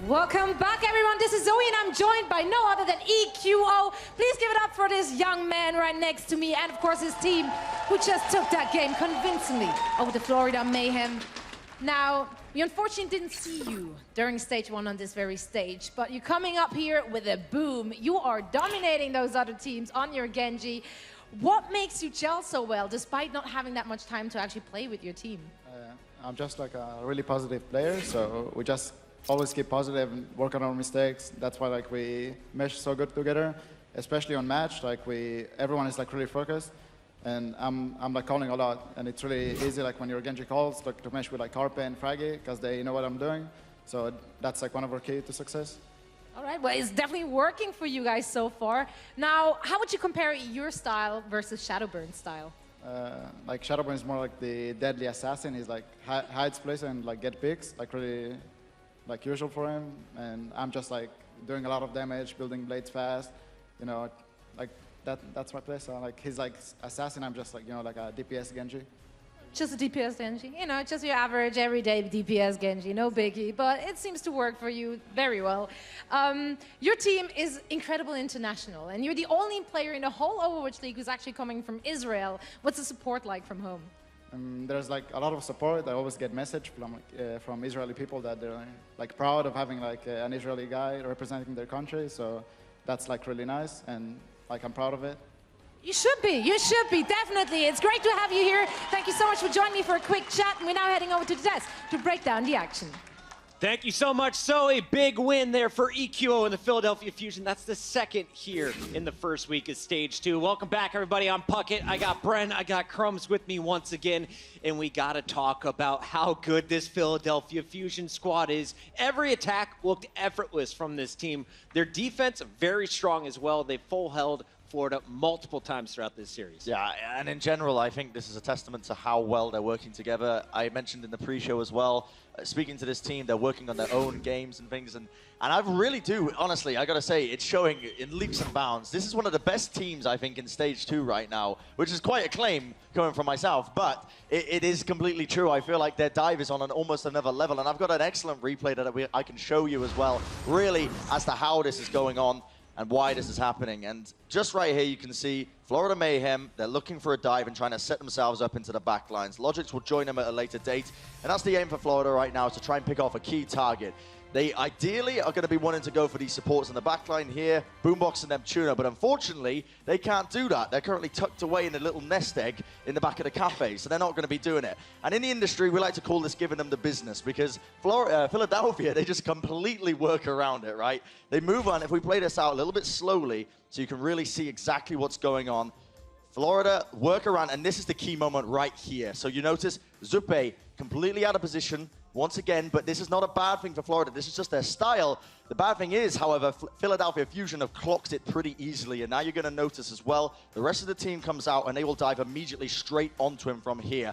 S8: Welcome back, everyone. This is Zoe, and I'm joined by no other than EQO. Please give it up for this young man right next to me, and of course his team, who just took that game convincingly over the Florida Mayhem. Now, we unfortunately didn't see you during stage one on this very stage, but you're coming up here with a boom. You are dominating those other teams on your Genji. What makes you gel so well, despite not having that much time to actually play with your team?
S15: I'm just like a really positive player, so we just always keep positive and work on our mistakes. That's why like we mesh so good together, especially on match. Like everyone is like really focused, and I'm like calling a lot, and it's really easy like when your Genji calls like to mesh with like Carpe and Fraggy because they know what I'm doing. So that's like one of our key to success.
S8: All right, well, it's definitely working for you guys so far. Now, how would you compare your style versus Shadowburn's style?
S15: Like Shadowburn is more like the deadly assassin. He's like hides place and like get picks, like really like usual for him. And I'm just like doing a lot of damage, building blades fast, you know, like that's my play. So like he's like assassin, I'm just like, you know, like a DPS Genji.
S8: Just a DPS Genji, you know, just your average everyday DPS Genji, no biggie, but it seems to work for you very well. Your team is incredible international, and you're the only player in the whole Overwatch League who's actually coming from Israel. What's the support like from home?
S15: There's like a lot of support. I always get message from Israeli people that they're like proud of having like an Israeli guy representing their country. So that's like really nice, and like I'm proud of it.
S8: You should be, definitely. It's great to have you here. Thank you so much for joining me for a quick chat, and we're now heading over to the desk to break down the action.
S5: Thank you so much, Zoe. Big win there for EQO and the Philadelphia Fusion. That's the second here in the first week of Stage 2. Welcome back, everybody. I'm Puckett. I got Bren. I got Crumbs with me once again. And we got to talk about how good this Philadelphia Fusion squad is. Every attack looked effortless from this team. Their defense, very strong as well. They full held Florida multiple times throughout this series.
S7: Yeah, and in general, I think this is a testament to how well they're working together. I mentioned in the pre-show as well, speaking to this team, they're working on their own games and things, and I really do, honestly, I gotta say, it's showing in leaps and bounds. This is one of the best teams, I think, in Stage 2 right now, which is quite a claim coming from myself, but it is completely true. I feel like their dive is on almost another level, and I've got an excellent replay that I can show you as well, really, as to how this is going on and why this is happening. And just right here, you can see Florida Mayhem. They're looking for a dive and trying to set themselves up into the back lines. Logix will join them at a later date. And that's the aim for Florida right now, is to try and pick off a key target. They ideally are going to be wanting to go for these supports in the back line here, Boombox and Neptuno, but unfortunately, they can't do that. They're currently tucked away in a little nest egg in the back of the cafe, so they're not going to be doing it. And in the industry, we like to call this giving them the business, because Philadelphia, they just completely work around it, right? They move on. If we play this out a little bit slowly, so you can really see exactly what's going on, Florida work around, and this is the key moment right here. So you notice Zupe completely out of position once again, but this is not a bad thing for Florida. This is just their style. The bad thing is, however, Philadelphia Fusion have clocked it pretty easily, and now you're going to notice as well, the rest of the team comes out and they will dive immediately straight onto him from here.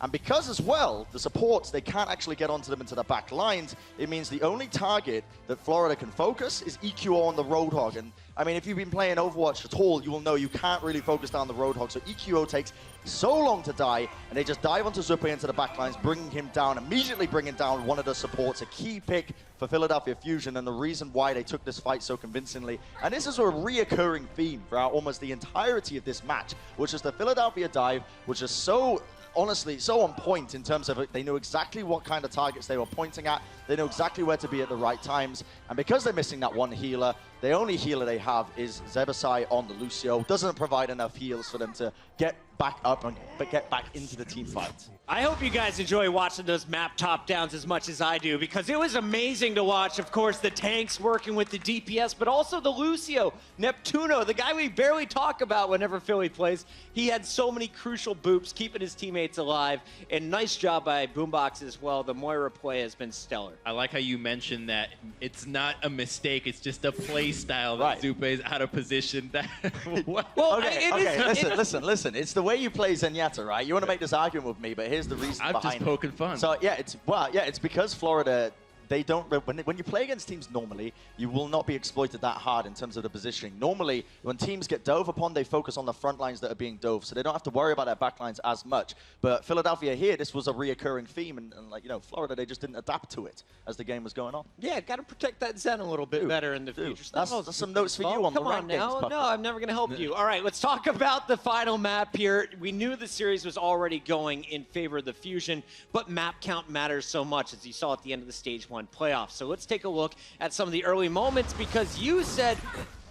S7: And because as well, the supports, they can't actually get onto them into the back lines, it means the only target that Florida can focus is EQO on the Roadhog. And I mean, if you've been playing Overwatch at all, you will know you can't really focus down the Roadhog. So EQO takes so long to die, and they just dive onto Zupe into the back lines, bringing him down, immediately bringing down one of the supports, a key pick for Philadelphia Fusion, and the reason why they took this fight so convincingly. And this is a reoccurring theme throughout almost the entirety of this match, which is the Philadelphia dive, which is so, honestly, so on point in terms of it. They knew exactly what kind of targets they were pointing at. They know exactly where to be at the right times. And because they're missing that one healer, the only healer they have is Zebasai on the Lucio. Doesn't provide enough heals for them to get back up and get back into the team fight.
S5: I hope you guys enjoy watching those map top downs as much as I do, because it was amazing to watch, of course, the tanks working with the DPS, but also the Lucio, Neptuno, the guy we barely talk about whenever Philly plays. He had so many crucial boops, keeping his teammates alive, and nice job by Boombox as well. The Moira play has been stellar.
S6: I like how you mentioned that it's not a mistake, it's just a play style that Zupe is out of position.
S5: Well,
S7: okay, listen. It's the way you play Zenyatta, right? You want to make this argument with me, but here's the reason behind it.
S6: I'm just poking fun.
S7: So yeah, it's because Florida, they don't, when you play against teams normally, you will not be exploited that hard in terms of the positioning. Normally, when teams get dove upon, they focus on the front lines that are being dove, so they don't have to worry about their back lines as much. But Philadelphia here, this was a reoccurring theme, and like, you know, Florida, they just didn't adapt to it as the game was going on.
S5: Yeah, got to protect that Zen a little bit better in the future.
S7: That's some notes for you on the ranked games, Puck.
S5: No, I'm never going to help you. All right, let's talk about the final map here. We knew the series was already going in favor of the Fusion, but map count matters so much, as you saw at the end of the Stage 1 playoffs. So let's take a look at some of the early moments, because you said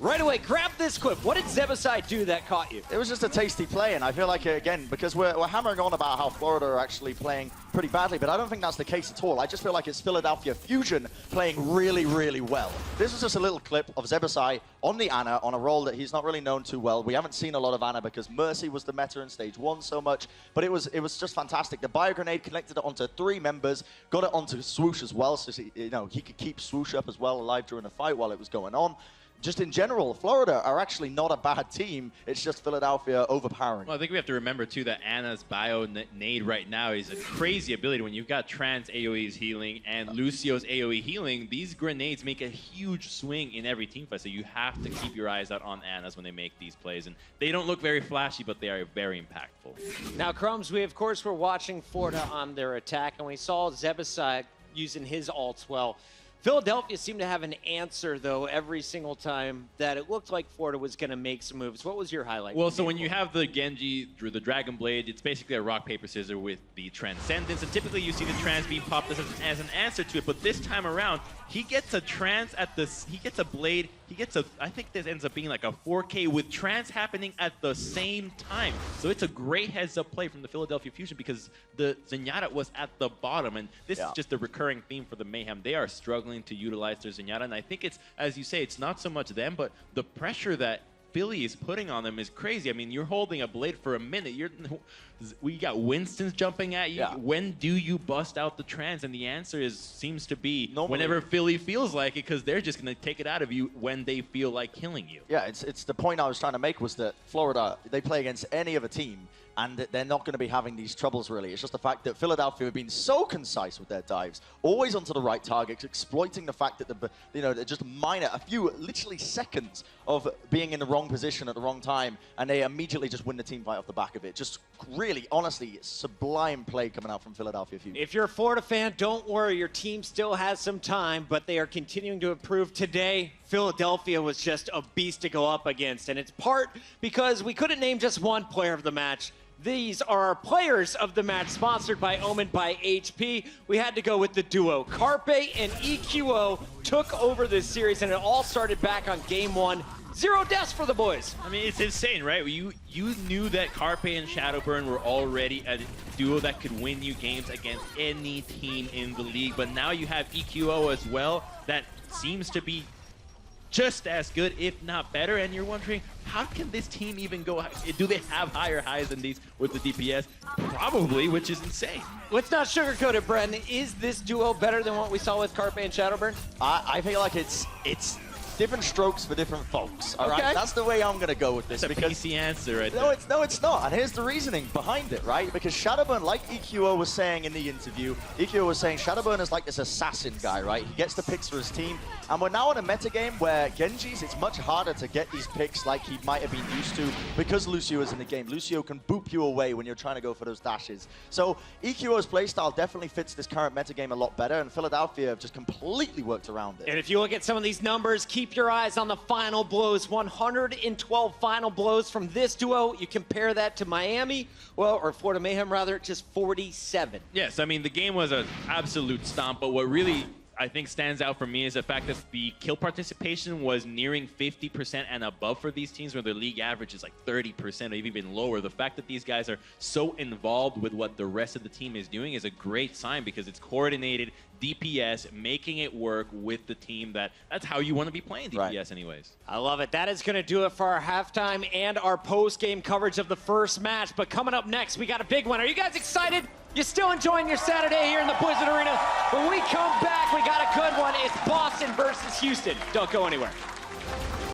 S5: right away, grab this clip. What did Zebasai do that caught you?
S7: It was just a tasty play, and I feel like, again, because we're hammering on about how Florida are actually playing pretty badly, but I don't think that's the case at all. I just feel like it's Philadelphia Fusion playing really, really well. This was just a little clip of Zebasai on the Ana on a role that he's not really known too well. We haven't seen a lot of Ana because Mercy was the meta in Stage 1 so much, but it was just fantastic. The bio grenade connected it onto 3 members, got it onto Swoosh as well, so he could keep Swoosh up as well alive during the fight while it was going on. Just in general, Florida are actually not a bad team. It's just Philadelphia overpowering.
S6: Well, I think we have to remember, too, that Ana's bio nade right now is a crazy ability. When you've got Trans AoE's healing and Lucio's AoE healing, these grenades make a huge swing in every team fight. So you have to keep your eyes out on Ana's when they make these plays. And they don't look very flashy, but they are very impactful.
S5: Now, Crumbs, we, of course, were watching Florida on their attack, and we saw Zebasai using his ults well. Philadelphia seemed to have an answer, though, every single time that it looked like Florida was going to make some moves. What was your highlight?
S6: Well, so when you have the Genji, the Dragon Blade, it's basically a rock, paper, scissors with the Transcendence. And typically you see the Trans being popped as an answer to it. But this time around, he gets a Trans at the... He gets a Blade. He gets a... I think this ends up being like a 4K with Trans happening at the same time. So it's a great heads-up play from the Philadelphia Fusion because the Zenyatta was at the bottom. And this is just a recurring theme for the Mayhem. They are struggling to utilize their Zenyatta, and I think it's, as you say, it's not so much them, but the pressure that Philly is putting on them is crazy. I mean, you're holding a blade for a minute. We got Winston's jumping at you.
S7: Yeah.
S6: When do you bust out the trans? And the answer seems to be
S7: Normally.
S6: whenever Philly feels like it, because they're just going to take it out of you when they feel like killing you.
S7: Yeah, it's the point I was trying to make was that Florida, they play against any other team, and they're not going to be having these troubles, really. It's just the fact that Philadelphia have been so concise with their dives, always onto the right targets, exploiting the fact that they're just a few, literally seconds of being in the wrong position at the wrong time, and they immediately just win the team fight off the back of it. Just really, honestly, sublime play coming out from Philadelphia Fusion.
S5: If you're a Florida fan, don't worry. Your team still has some time, but they are continuing to improve. Today, Philadelphia was just a beast to go up against, and it's part because we couldn't name just one player of the match. These are our players of the match, sponsored by Omen by HP. We had to go with the duo. Carpe and EQO took over this series, and it all started back on game 1. 0 deaths for the boys.
S6: I mean, it's insane, right? You knew that Carpe and Shadowburn were already a duo that could win you games against any team in the league, but now you have EQO as well that seems to be just as good, if not better, and you're wondering, how can this team even go? Do they have higher highs than these with the DPS? Probably, which is insane.
S5: Let's not sugarcoat it, Brendan. Is this duo better than what we saw with Carpe and Shadowburn?
S7: I feel like it's different strokes for different folks. All right, that's the way I'm gonna go with this.
S6: That's a PC answer, right?
S7: No, it's not. And here's the reasoning behind it, right? Because Shadowburn, like EQO was saying in the interview, EQO was saying Shadowburn is like this assassin guy, right? He gets the picks for his team, and we're now in a meta game where Genji's, it's much harder to get these picks like he might have been used to because Lucio is in the game. Lucio can boop you away when you're trying to go for those dashes. So EQO's playstyle definitely fits this current meta game a lot better, and Philadelphia have just completely worked around it.
S5: And if you look at some of these numbers, keep your eyes on the final blows. 112 final blows from this duo. You compare that to Miami, or Florida Mayhem rather, just 47.
S6: Yes, I mean, the game was an absolute stomp, but what really I think stands out for me is the fact that the kill participation was nearing 50% and above for these teams, where their league average is like 30% or even lower. The fact that these guys are so involved with what the rest of the team is doing is a great sign, because it's coordinated DPS, making it work with the team. That's how you want to be playing DPS anyways.
S5: I love it. That is going to do it for our halftime and our post-game coverage of the first match. But coming up next, we got a big one. Are you guys excited? You still enjoying your Saturday here in the Blizzard Arena? When we come back, we got a good one. It's Boston versus Houston. Don't go anywhere.